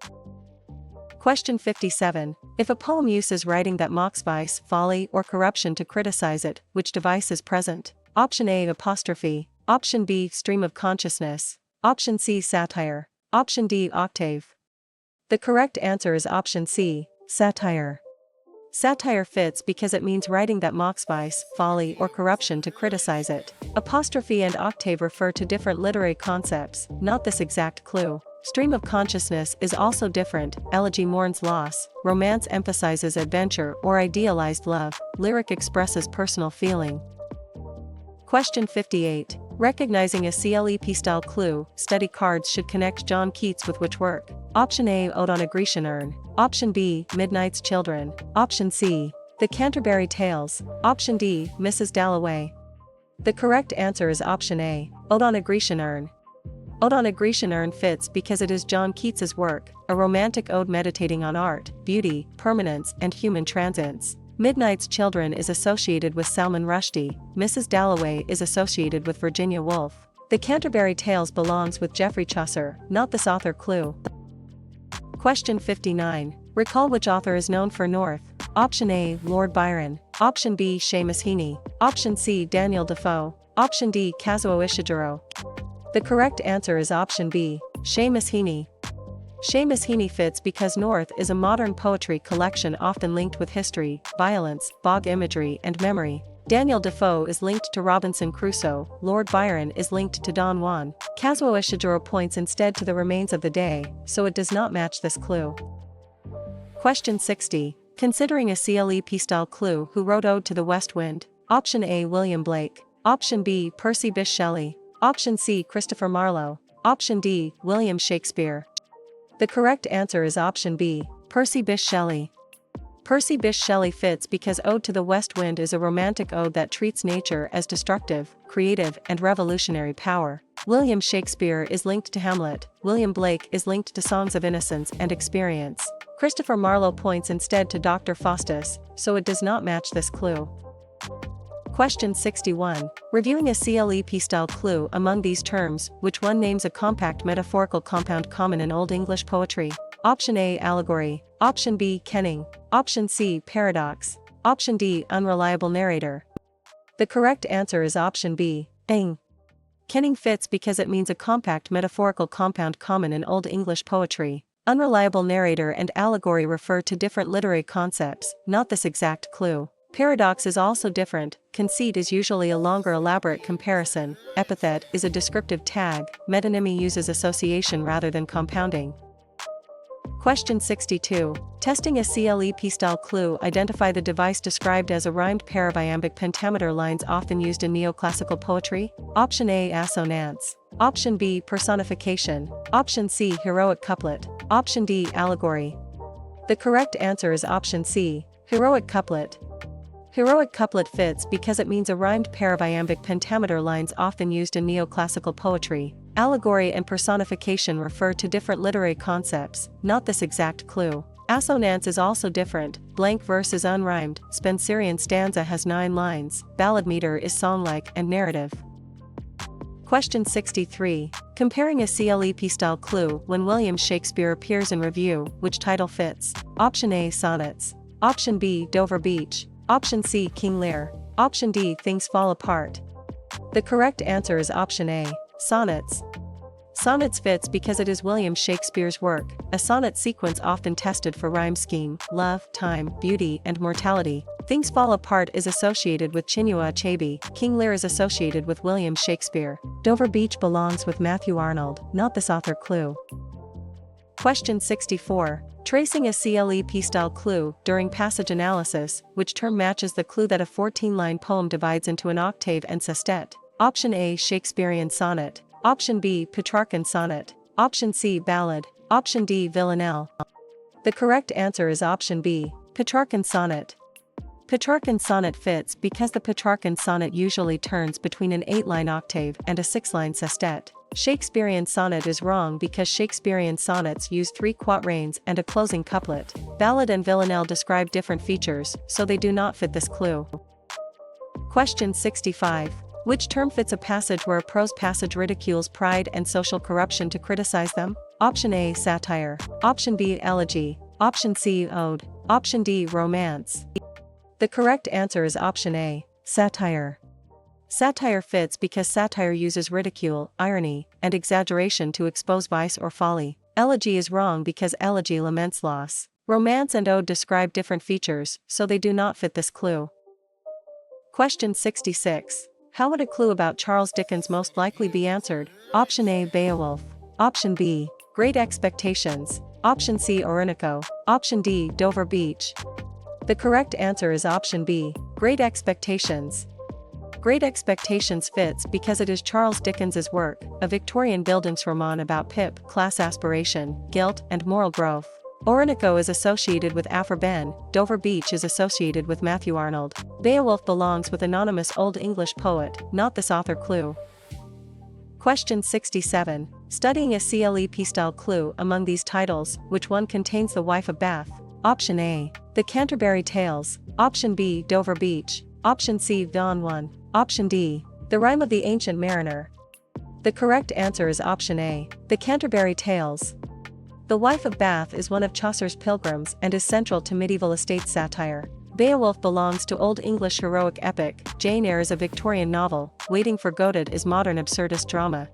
Question 57. If a poem uses writing that mocks vice, folly, or corruption to criticize it, which device is present? Option A, apostrophe. Option B, stream of consciousness. Option C, satire. Option D, octave. The correct answer is option C, satire. Satire fits because it means writing that mocks vice, folly, or corruption to criticize it. Apostrophe and octave refer to different literary concepts, not this exact clue. Stream of consciousness is also different, elegy mourns loss, romance emphasizes adventure or idealized love, lyric expresses personal feeling. Question 58. Recognizing a CLEP-style clue, study cards should connect John Keats with which work? Option A, Ode on a Grecian Urn. Option B, Midnight's Children. Option C, The Canterbury Tales. Option D, Mrs. Dalloway. The correct answer is option A, Ode on a Grecian Urn. Ode on a Grecian Urn fits because it is John Keats's work, a romantic ode meditating on art, beauty, permanence, and human transience. Midnight's Children is associated with Salman Rushdie, Mrs. Dalloway is associated with Virginia Woolf. The Canterbury Tales belongs with Geoffrey Chaucer, not this author clue. Question 59. Recall which author is known for North. Option A, Lord Byron. Option B, Seamus Heaney. Option C, Daniel Defoe. Option D, Kazuo Ishiguro. The correct answer is option B, Seamus Heaney. Seamus Heaney fits because North is a modern poetry collection often linked with history, violence, bog imagery, and memory. Daniel Defoe is linked to Robinson Crusoe, Lord Byron is linked to Don Juan. Kazuo Ishiguro points instead to the remains of the day, so it does not match this clue. Question 60. Considering a CLEP-style clue, who wrote Ode to the West Wind? Option A, William Blake. Option B, Percy Bysshe Shelley. Option C, Christopher Marlowe. Option D, William Shakespeare. The correct answer is option B, Percy Bysshe Shelley. Percy Bysshe Shelley fits because Ode to the West Wind is a romantic ode that treats nature as destructive, creative, and revolutionary power. William Shakespeare is linked to Hamlet, William Blake is linked to Songs of Innocence and Experience. Christopher Marlowe points instead to Dr. Faustus, so it does not match this clue. Question 61. Reviewing a CLEP-style clue among these terms, which one names a compact metaphorical compound common in Old English poetry? Option A. Allegory. Option B. Kenning. Option C. Paradox. Option D. Unreliable narrator. The correct answer is option B. Ing. Kenning fits because it means a compact metaphorical compound common in Old English poetry. Unreliable narrator and allegory refer to different literary concepts, not this exact clue. Paradox is also different. Conceit is usually a longer elaborate comparison. Epithet is a descriptive tag. Metonymy uses association rather than compounding. Question 62. Testing a CLEP-style clue. Identify the device described as a rhymed pair of iambic pentameter lines often used in neoclassical poetry. Option A. Assonance. Option B. Personification. Option C. Heroic couplet. Option D. Allegory. The correct answer is option C. Heroic couplet. Heroic couplet fits because it means a rhymed pair of iambic pentameter lines often used in neoclassical poetry. Allegory and personification refer to different literary concepts, not this exact clue. Assonance is also different. Blank verse is unrhymed. Spenserian stanza has 9 lines. Ballad meter is song-like and narrative. Question 63. Comparing a CLEP-style clue when William Shakespeare appears in review, which title fits? Option A. Sonnets. Option B. Dover Beach. Option C. King Lear. Option D. Things Fall Apart. The correct answer is option A. Sonnets. Sonnets fits because it is William Shakespeare's work. A sonnet sequence often tested for rhyme scheme, love, time, beauty, and mortality. Things Fall Apart is associated with Chinua Achebe. King Lear is associated with William Shakespeare. Dover Beach belongs with Matthew Arnold, not this author clue. Question 64. Tracing a CLEP-style clue during passage analysis, which term matches the clue that a 14-line poem divides into an octave and sestet? Option A. Shakespearean sonnet. Option B. Petrarchan sonnet. Option C. Ballad. Option D. Villanelle. The correct answer is option B. Petrarchan sonnet. Petrarchan sonnet fits because the Petrarchan sonnet usually turns between an 8-line octave and a 6-line sestet. Shakespearean sonnet is wrong because Shakespearean sonnets use 3 quatrains and a closing couplet. Ballad and villanelle describe different features, so they do not fit this clue. Question 65. Which term fits a passage where a prose passage ridicules pride and social corruption to criticize them? Option A. Satire. Option B. Elegy. Option C. Ode. Option D. Romance. The correct answer is option A. Satire. Satire fits because satire uses ridicule, irony, and exaggeration to expose vice or folly. Elegy is wrong because elegy laments loss. Romance and ode describe different features, so they do not fit this clue. Question 66. How would a clue about Charles Dickens most likely be answered? Option A. Beowulf. Option B. Great Expectations. Option C. Orinoco. Option D. Dover Beach. The correct answer is option B. Great Expectations. Great Expectations fits because it is Charles Dickens's work, a Victorian Bildungsroman about pip, class aspiration, guilt, and moral growth. Orinoco is associated with Aphra Behn. Dover Beach is associated with Matthew Arnold. Beowulf belongs with anonymous Old English poet, not this author clue. Question 67. Studying a CLEP-style clue among these titles, which one contains the wife of Bath? Option A. The Canterbury Tales. Option B. Dover Beach. Option C. Don Juan. Option D. The Rime of the Ancient Mariner. The correct answer is option A. The Canterbury Tales. The Wife of Bath is one of Chaucer's pilgrims and is central to medieval estate satire. Beowulf belongs to Old English heroic epic. Jane Eyre is a Victorian novel. Waiting for Godot is modern absurdist drama.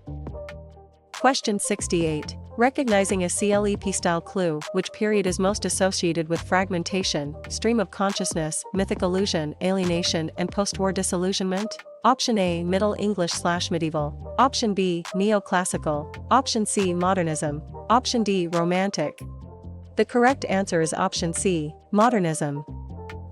Question 68. Recognizing a CLEP-style clue, which period is most associated with fragmentation, stream of consciousness, mythic illusion, alienation, and post-war disillusionment? Option A. Middle English/medieval. Option B. Neoclassical. Option C. Modernism. Option D. Romantic. The correct answer is option C. Modernism.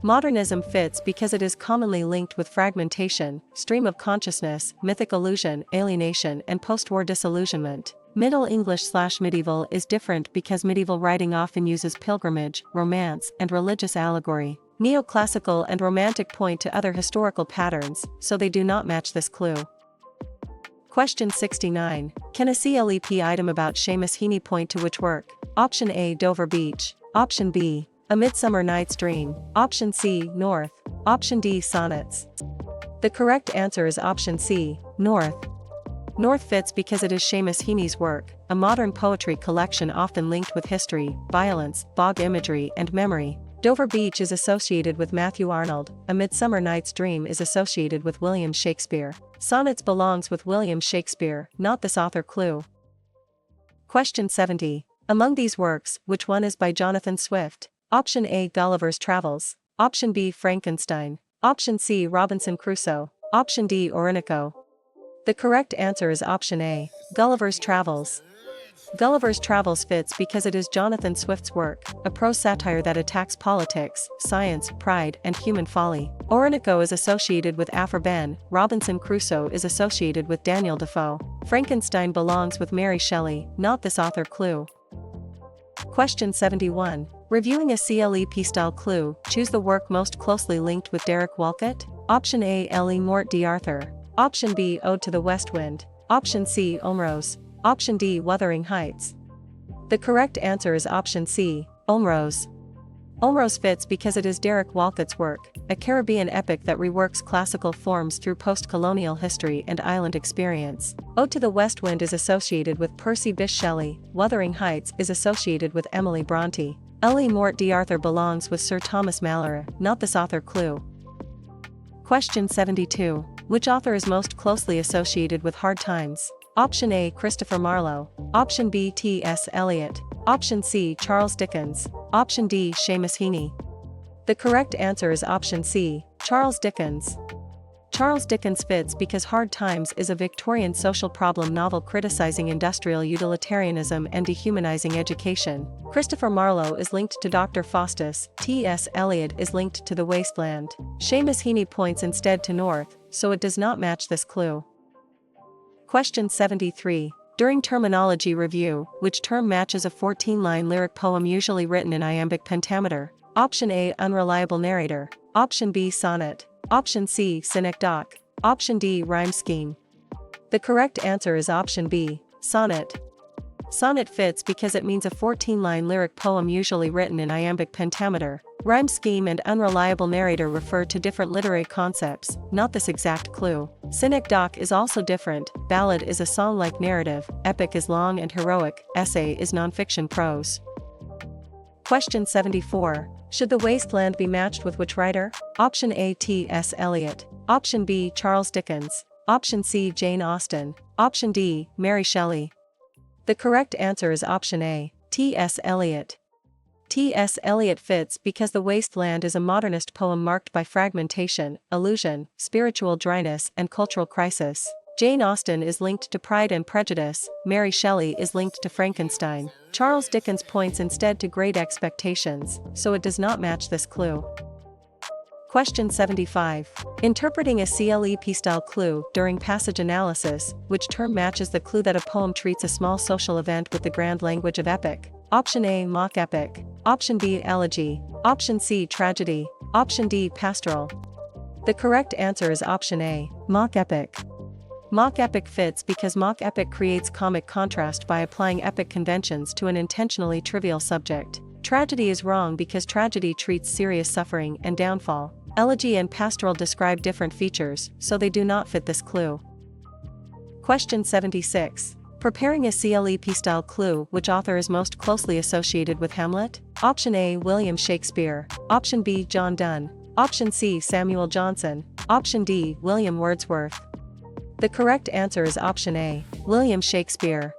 Modernism fits because it is commonly linked with fragmentation, stream of consciousness, mythic illusion, alienation, and post-war disillusionment. Middle English/medieval is different because medieval writing often uses pilgrimage, romance, and religious allegory. Neoclassical and romantic point to other historical patterns, so they do not match this clue. Question 69. Can a CLEP item about Seamus Heaney point to which work? Option A. Dover Beach. Option B. A Midsummer Night's Dream. Option C. North. Option D. Sonnets. The correct answer is option C. North. North fits because it is Seamus Heaney's work, a modern poetry collection often linked with history, violence, bog imagery and memory. Dover Beach is associated with Matthew Arnold, A Midsummer Night's Dream is associated with William Shakespeare. Sonnets belongs with William Shakespeare, not this author clue. Question 70. Among these works, which one is by Jonathan Swift? Option A. Gulliver's Travels. Option B. Frankenstein. Option C. Robinson Crusoe. Option D. Orinoco. The correct answer is option A. Gulliver's Travels. Gulliver's Travels fits because it is Jonathan Swift's work, a prose satire that attacks politics, science, pride, and human folly. Orinoco is associated with Aphra Behn, Robinson Crusoe is associated with Daniel Defoe. Frankenstein belongs with Mary Shelley, not this author clue. Question 71. Reviewing a CLEP-style clue, choose the work most closely linked with Derek Walcott. Option A. L.E. Mort d'Arthur. Option B. Ode to the West Wind. Option C. Omrose. Option D. Wuthering Heights. The correct answer is option C. Omrose. Omrose fits because it is Derek Walcott's work, a Caribbean epic that reworks classical forms through post-colonial history and island experience. Ode to the West Wind is associated with Percy Bysshe Shelley. Wuthering Heights is associated with Emily Bronte. L.E. Mort d'Arthur belongs with Sir Thomas Malory, not this author clue. Question 72. Which author is most closely associated with Hard Times? Option A. Christopher Marlowe. Option B. T.S. Eliot. Option C. Charles Dickens. Option D. Seamus Heaney. The correct answer is option C. Charles Dickens. Charles Dickens fits because Hard Times is a Victorian social problem novel criticizing industrial utilitarianism and dehumanizing education. Christopher Marlowe is linked to Dr. Faustus. T.S. Eliot is linked to The Wasteland. Seamus Heaney points instead to North, so it does not match this clue. Question 73. During terminology review, which term matches a 14-line lyric poem usually written in iambic pentameter? Option A. Unreliable narrator. Option B. Sonnet. Option C. Synecdoche. Option D. Rhyme scheme. The correct answer is option B. Sonnet. Sonnet fits because it means a 14-line lyric poem usually written in iambic pentameter. Rhyme scheme and unreliable narrator refer to different literary concepts, not this exact clue. Synecdoche is also different. Ballad is a song-like narrative, epic is long and heroic, essay is nonfiction prose. Question 74. Should The Wasteland be matched with which writer? Option A. T.S. Eliot. Option B. Charles Dickens. Option C. Jane Austen. Option D. Mary Shelley. The correct answer is option A. T.S. Eliot. T.S. Eliot fits because The Wasteland is a modernist poem marked by fragmentation, allusion, spiritual dryness and cultural crisis. Jane Austen is linked to Pride and Prejudice, Mary Shelley is linked to Frankenstein. Charles Dickens points instead to Great Expectations, so it does not match this clue. Question 75. Interpreting a CLEP-style clue during passage analysis, which term matches the clue that a poem treats a small social event with the grand language of epic? Option A. Mock epic. Option B. Elegy. Option C. Tragedy. Option D. Pastoral. The correct answer is option A. Mock epic. Mock epic fits because mock epic creates comic contrast by applying epic conventions to an intentionally trivial subject. Tragedy is wrong because tragedy treats serious suffering and downfall. Elegy and pastoral describe different features, so they do not fit this clue. Question 76. Preparing a CLEP-style clue, which author is most closely associated with Hamlet? Option A. William Shakespeare. Option B. John Donne. Option C. Samuel Johnson. Option D. William Wordsworth. The correct answer is option A. William Shakespeare.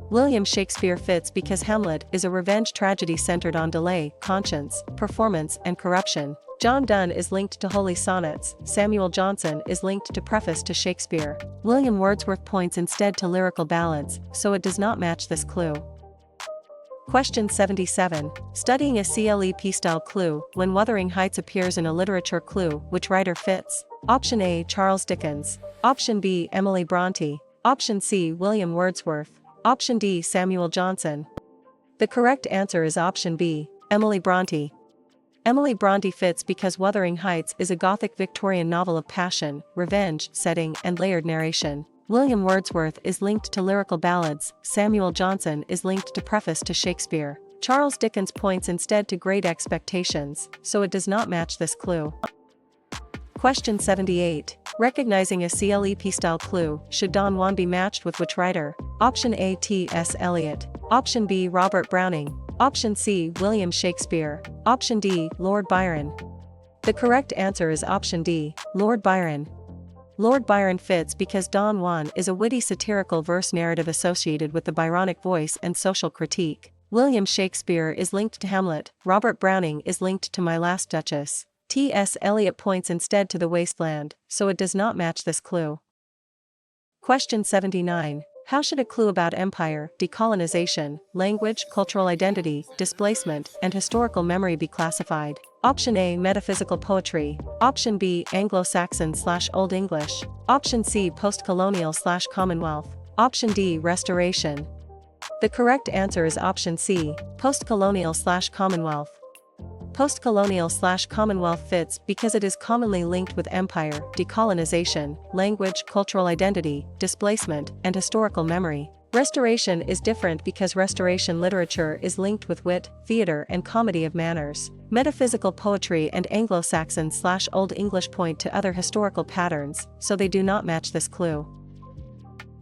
William Shakespeare fits because Hamlet is a revenge tragedy centered on delay, conscience, performance, and corruption. John Donne is linked to Holy Sonnets, Samuel Johnson is linked to Preface to Shakespeare. William Wordsworth points instead to lyrical ballads, so it does not match this clue. Question 77. Studying a CLEP-style clue, when Wuthering Heights appears in a literature clue, which writer fits? Option A. Charles Dickens. Option B. Emily Bronte. Option C. William Wordsworth. Option D. Samuel Johnson. The correct answer is option B. Emily Bronte. Emily Bronte fits because Wuthering Heights is a Gothic Victorian novel of passion, revenge, setting, and layered narration. William Wordsworth is linked to lyrical ballads, Samuel Johnson is linked to preface to Shakespeare. Charles Dickens points instead to Great Expectations, so it does not match this clue. Question 78. Recognizing a CLEP-style clue, should Don Juan be matched with which writer? Option A. T.S. Eliot. Option B. Robert Browning. Option C. William Shakespeare. Option D. Lord Byron. The correct answer is option D. Lord Byron. Lord Byron fits because Don Juan is a witty satirical verse narrative associated with the Byronic voice and social critique. William Shakespeare is linked to Hamlet. Robert Browning is linked to My Last Duchess. T.S. Eliot points instead to The Wasteland, so it does not match this clue. Question 79. How should a clue about empire, decolonization, language, cultural identity, displacement, and historical memory be classified? Option A. Metaphysical poetry. Option B. Anglo-Saxon/Old English. Option C. Post-colonial/Commonwealth. Option D. Restoration. The correct answer is option C. Post-colonial/Commonwealth. Post-colonial/Commonwealth fits because it is commonly linked with empire, decolonization, language, cultural identity, displacement, and historical memory. Restoration is different because restoration literature is linked with wit, theater, and comedy of manners. Metaphysical poetry and Anglo-Saxon/Old English point to other historical patterns, so they do not match this clue.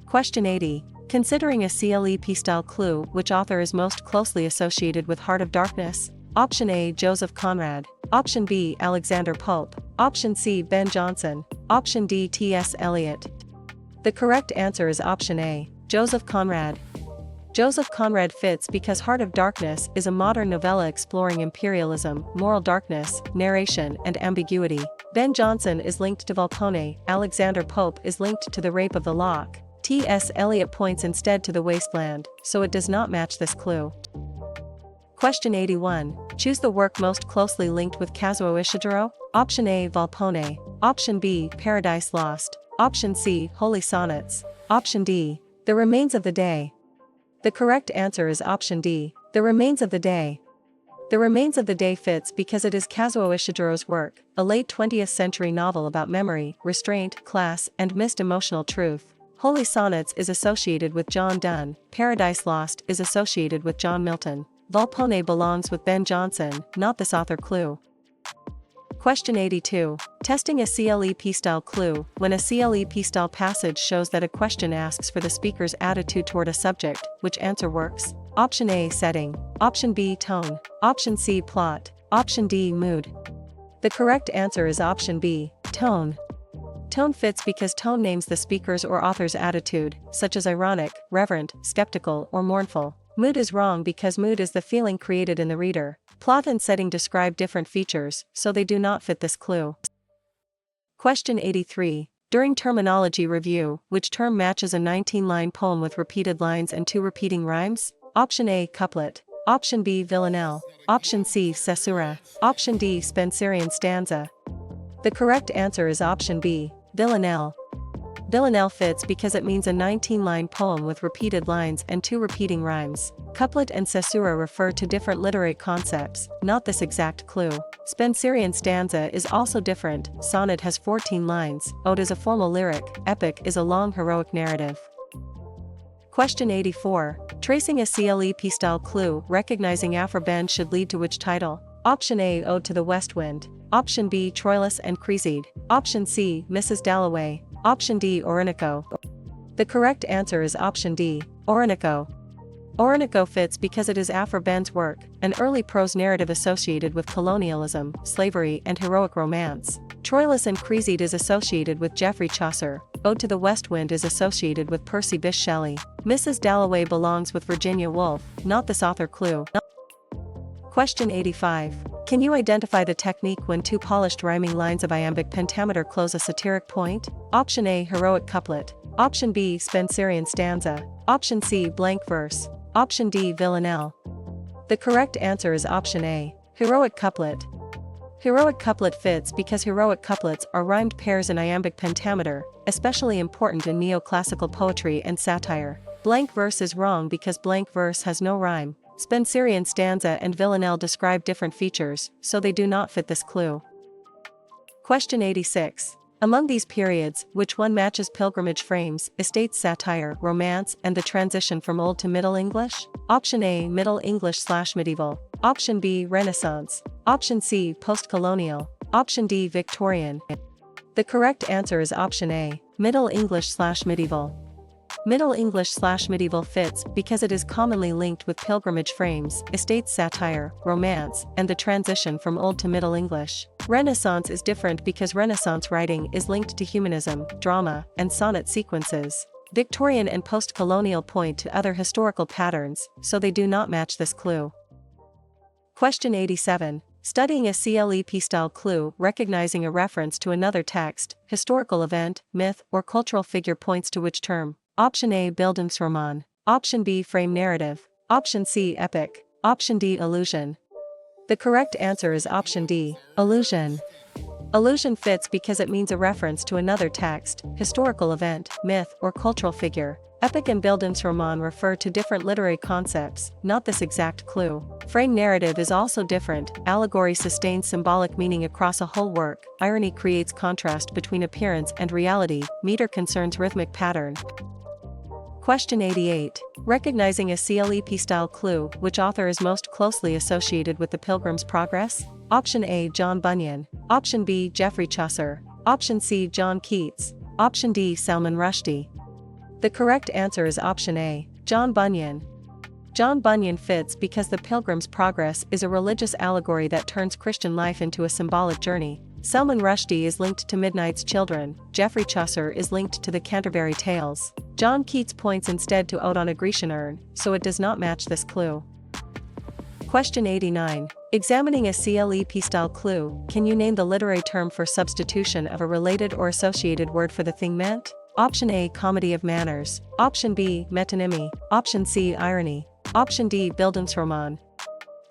Question 80. Considering a CLEP-style clue, which author is most closely associated with Heart of Darkness? Option A. Joseph Conrad. Option B. Alexander Pope. Option C. Ben Jonson. Option D. T.S. Eliot. The correct answer is option A. Joseph Conrad. Joseph Conrad fits because Heart of Darkness is a modern novella exploring imperialism, moral darkness, narration, and ambiguity. Ben Jonson is linked to Volpone. Alexander Pope is linked to The Rape of the Lock. T.S. Eliot points instead to The Wasteland, so it does not match this clue. Question 81. Choose the work most closely linked with Kazuo Ishiguro. Option A. Volpone. Option B. Paradise Lost. Option C. Holy Sonnets. Option D. The Remains of the Day. The correct answer is option D. The Remains of the Day. The Remains of the Day fits because it is Kazuo Ishiguro's work, a late 20th century novel about memory, restraint, class, and missed emotional truth. Holy Sonnets is associated with John Donne. Paradise Lost is associated with John Milton. Volpone belongs with Ben Jonson, not this author clue. Question 82. Testing a CLEP-style clue. When a CLEP-style passage shows that a question asks for the speaker's attitude toward a subject, which answer works? Option A. Setting. Option B. Tone. Option C. Plot. Option D. Mood. The correct answer is option B. Tone. Tone fits because tone names the speaker's or author's attitude, such as ironic, reverent, skeptical, or mournful. Mood is wrong because mood is the feeling created in the reader. Plot and setting describe different features, so they do not fit this clue. Question 83. During terminology review, which term matches a 19-line poem with repeated lines and 2 repeating rhymes? Option A. Couplet. Option B. Villanelle. Option C. Caesura. Option D. Spenserian stanza. The correct answer is option B. Villanelle. Villanelle fits because it means a 19-line poem with repeated lines and 2 repeating rhymes. Couplet and caesura refer to different literary concepts, not this exact clue. Spenserian stanza is also different. Sonnet has 14 lines, ode is a formal lyric, epic is a long heroic narrative. Question 84. Tracing a CLEP-style clue, recognizing Afro-Bend should lead to which title? Option A. Ode to the West Wind. Option B. Troilus and Cresside. Option C. Mrs. Dalloway. Option D. Orinoco. The correct answer is option D. Orinoco. Orinoco fits because it is Afro-Bend's work, an early prose narrative associated with colonialism, slavery, and heroic romance. Troilus and Cresside is associated with Geoffrey Chaucer. Ode to the West Wind is associated with Percy Bysshe Shelley. Mrs. Dalloway belongs with Virginia Woolf, not this author clue. Question 85. Can you identify the technique when 2 polished rhyming lines of iambic pentameter close a satiric point? Option A. Heroic couplet. Option B. Spenserian stanza. Option C. Blank verse. Option D. Villanelle. The correct answer is option A. Heroic couplet. Heroic couplet fits because heroic couplets are rhymed pairs in iambic pentameter, especially important in neoclassical poetry and satire. Blank verse is wrong because blank verse has no rhyme. Spenserian stanza and villanelle describe different features, so they do not fit this clue. Question 86. Among these periods, which one matches pilgrimage frames, estates satire, romance, and the transition from Old to Middle English? Option A, Middle English/Medieval. Option B, Renaissance. Option C, Post-colonial. Option D, Victorian. The correct answer is option A, Middle English/Medieval. Middle English/Medieval fits because it is commonly linked with pilgrimage frames, estates satire, romance, and the transition from Old to Middle English. Renaissance is different because Renaissance writing is linked to humanism, drama, and sonnet sequences. Victorian and post-colonial point to other historical patterns, so they do not match this clue. Question 87. Studying a CLEP-style clue, recognizing a reference to another text, historical event, myth, or cultural figure points to which term? Option A, Bildungsroman. Option B, frame narrative. Option C, epic. Option D, allusion. The correct answer is option D, allusion. Allusion fits because it means a reference to another text, historical event, myth, or cultural figure. Epic and Bildungsroman refer to different literary concepts, not this exact clue. Frame narrative is also different. Allegory sustains symbolic meaning across a whole work. Irony creates contrast between appearance and reality. Meter concerns rhythmic pattern. Question 88. Recognizing a CLEP-style clue, which author is most closely associated with the Pilgrim's Progress? Option A, John Bunyan. Option B, Geoffrey Chaucer. Option C, John Keats. Option D, Salman Rushdie. The correct answer is option A, John Bunyan. John Bunyan fits because the Pilgrim's Progress is a religious allegory that turns Christian life into a symbolic journey. Salman Rushdie is linked to Midnight's Children. Geoffrey Chaucer is linked to the Canterbury Tales. John Keats points instead to Ode on a Grecian Urn, so it does not match this clue. Question 89. Examining a CLEP-style clue, can you name the literary term for substitution of a related or associated word for the thing meant? Option A, comedy of manners. Option B, metonymy. Option C, irony. Option D, Bildungsroman.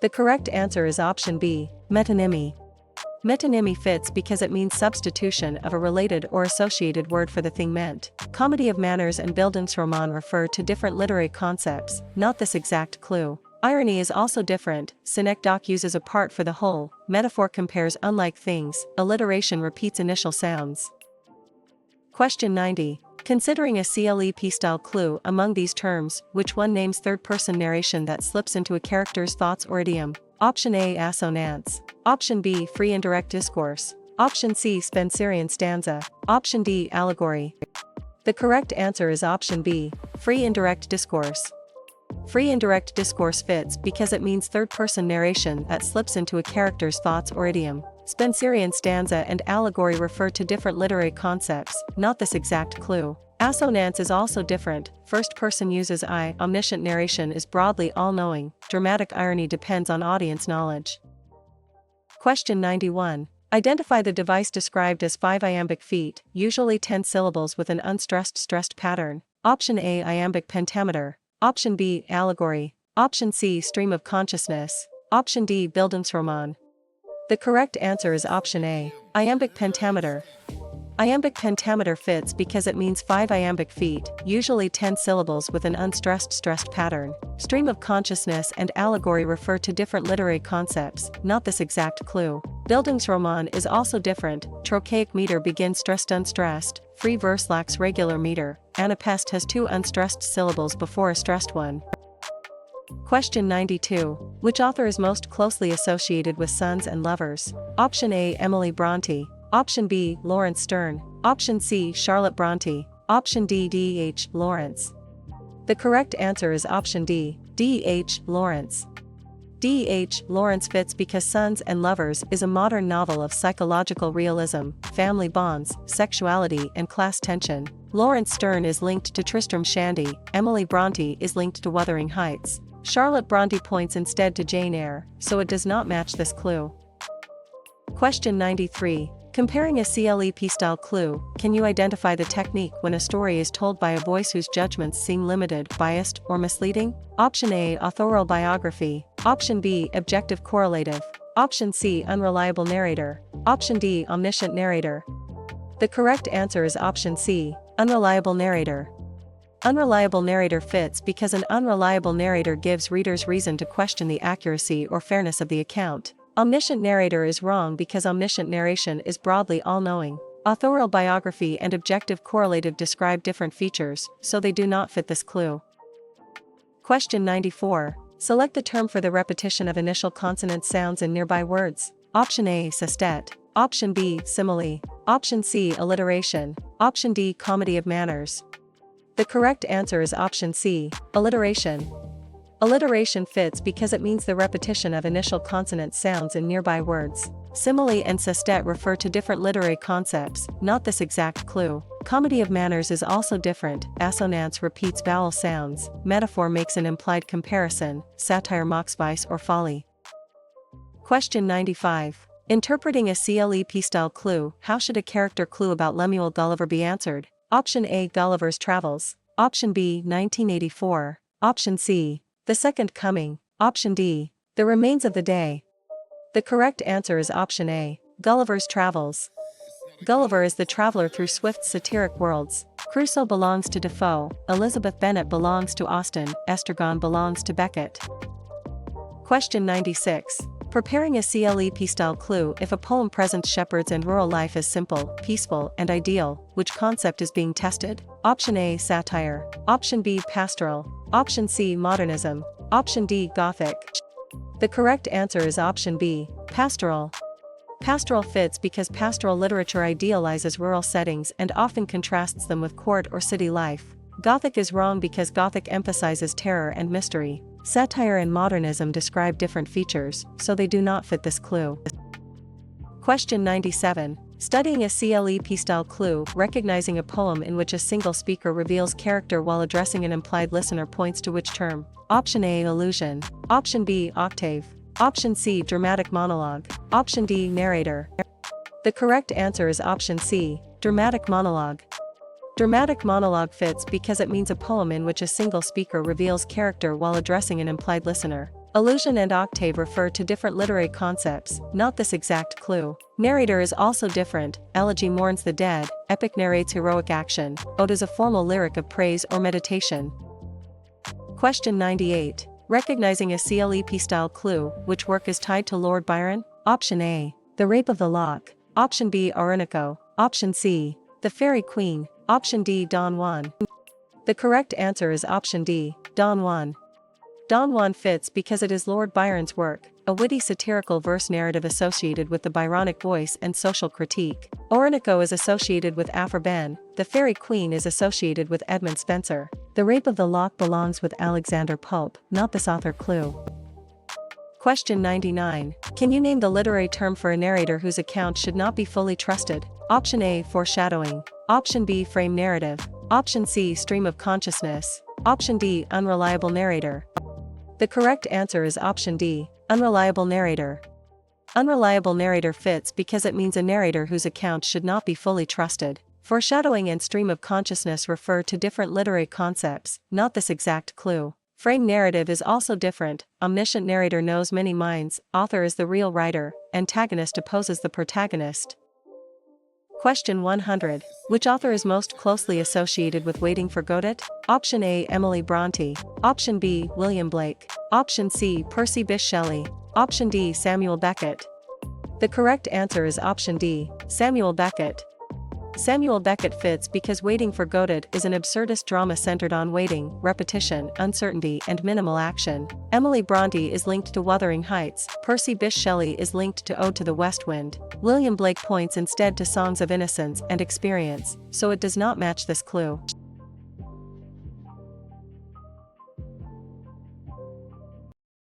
The correct answer is option B, metonymy. Metonymy fits because it means substitution of a related or associated word for the thing meant. Comedy of manners and Bildungsroman refer to different literary concepts, not this exact clue. Irony is also different. Synecdoche uses a part for the whole. Metaphor compares unlike things. Alliteration repeats initial sounds. Question 90. Considering a CLEP-style clue among these terms, which one names third-person narration that slips into a character's thoughts or idiom? Option A, assonance. Option B, free indirect discourse. Option C, Spenserian stanza. Option D, allegory. The correct answer is option B, free indirect discourse. Free indirect discourse fits because it means third-person narration that slips into a character's thoughts or idiom. Spenserian stanza and allegory refer to different literary concepts, not this exact clue. Assonance is also different. First person uses I. Omniscient narration is broadly all-knowing. Dramatic irony depends on audience knowledge. Question 91. Identify the device described as 5 iambic feet, usually 10 syllables with an unstressed stressed pattern. Option A, iambic pentameter. Option B, allegory. Option C, stream of consciousness. Option D, Bildungsroman. The correct answer is option A, iambic pentameter. Iambic pentameter fits because it means 5 iambic feet, usually 10 syllables with an unstressed stressed pattern. Stream of consciousness and allegory refer to different literary concepts, not this exact clue. Bildungsroman is also different. Trochaic meter begins stressed unstressed. Free verse lacks regular meter. Anapest has 2 unstressed syllables before a stressed one. Question 92. Which author is most closely associated with sons and lovers? Option A, Emily Bronte. Option B, Lawrence Sterne. Option C, Charlotte Bronte. Option D, D.H. Lawrence. The correct answer is option D, D.H. Lawrence. D.H. Lawrence fits because Sons and Lovers is a modern novel of psychological realism, family bonds, sexuality and class tension. Lawrence Sterne is linked to Tristram Shandy. Emily Bronte is linked to Wuthering Heights. Charlotte Bronte points instead to Jane Eyre, so it does not match this clue. Question 93. Comparing a CLEP-style clue, can you identify the technique when a story is told by a voice whose judgments seem limited, biased, or misleading? Option A, authorial biography. Option B, objective correlative. Option C, unreliable narrator. Option D, omniscient narrator. The correct answer is option C, unreliable narrator. Unreliable narrator fits because an unreliable narrator gives readers reason to question the accuracy or fairness of the account. Omniscient narrator is wrong because omniscient narration is broadly all-knowing. Authorial biography and objective correlative describe different features, so they do not fit this clue. Question 94. Select the term for the repetition of initial consonant sounds in nearby words. Option A, sestet. Option B, simile. Option C, alliteration. Option D, comedy of manners. The correct answer is option C, alliteration. Alliteration fits because it means the repetition of initial consonant sounds in nearby words. Simile and sestet refer to different literary concepts, not this exact clue. Comedy of manners is also different. Assonance repeats vowel sounds. Metaphor makes an implied comparison. Satire mocks vice or folly. Question 95. Interpreting a CLEP style clue, how should a character clue about Lemuel Gulliver be answered? Option A, Gulliver's Travels. Option B, 1984. Option C, The Second Coming. Option D, The Remains of the Day. The correct answer is option A, Gulliver's Travels. Gulliver is the traveler through Swift's satiric worlds. Crusoe belongs to Defoe, Elizabeth Bennet belongs to Austen, Estragon belongs to Beckett. Question 96. Preparing a CLEP-style clue. If a poem presents shepherds and rural life as simple, peaceful, and ideal, which concept is being tested? Option A, satire. Option B, pastoral. Option C, modernism. Option D, Gothic. The correct answer is option B, pastoral. Pastoral fits because pastoral literature idealizes rural settings and often contrasts them with court or city life. Gothic is wrong because Gothic emphasizes terror and mystery. Satire and modernism describe different features, so they do not fit this clue. Question 97. Studying a CLEP-style clue, recognizing a poem in which a single speaker reveals character while addressing an implied listener points to which term? Option A, allusion. Option B, octave. Option C, dramatic monologue. Option D, narrator. The correct answer is option C, dramatic monologue. Dramatic monologue fits because it means a poem in which a single speaker reveals character while addressing an implied listener. Allusion and octave refer to different literary concepts, not this exact clue. Narrator is also different. Elegy mourns the dead, epic narrates heroic action, ode is a formal lyric of praise or meditation. Question 98. Recognizing a CLEP-style clue, which work is tied to Lord Byron? Option A, The Rape of the Lock. Option B, Orinoco. Option C, The Fairy Queen. Option D, Don Juan. The correct answer is option D, Don Juan. Don Juan fits because it is Lord Byron's work, a witty satirical verse narrative associated with the Byronic voice and social critique. Orinoco is associated with Aphra-Behn. The Fairy Queen is associated with Edmund Spenser. The Rape of the Lock belongs with Alexander Pope, not this author clue. Question 99. Can you name the literary term for a narrator whose account should not be fully trusted? Option A, foreshadowing. Option B, frame narrative. Option C, stream of consciousness. Option D, unreliable narrator. The correct answer is option D, unreliable narrator. Unreliable narrator fits because it means a narrator whose account should not be fully trusted. Foreshadowing and stream of consciousness refer to different literary concepts, not this exact clue. Frame narrative is also different. Omniscient narrator knows many minds, author is the real writer, antagonist opposes the protagonist. Question 100. Which author is most closely associated with Waiting for Godot? Option A, Emily Bronte. Option B, William Blake. Option C, Percy Bysshe Shelley. Option D, Samuel Beckett. The correct answer is option D, Samuel Beckett. Samuel Beckett fits because Waiting for Godot is an absurdist drama centered on waiting, repetition, uncertainty, and minimal action. Emily Bronte is linked to Wuthering Heights. Percy Bysshe Shelley is linked to Ode to the West Wind. William Blake points instead to Songs of Innocence and Experience, so it does not match this clue.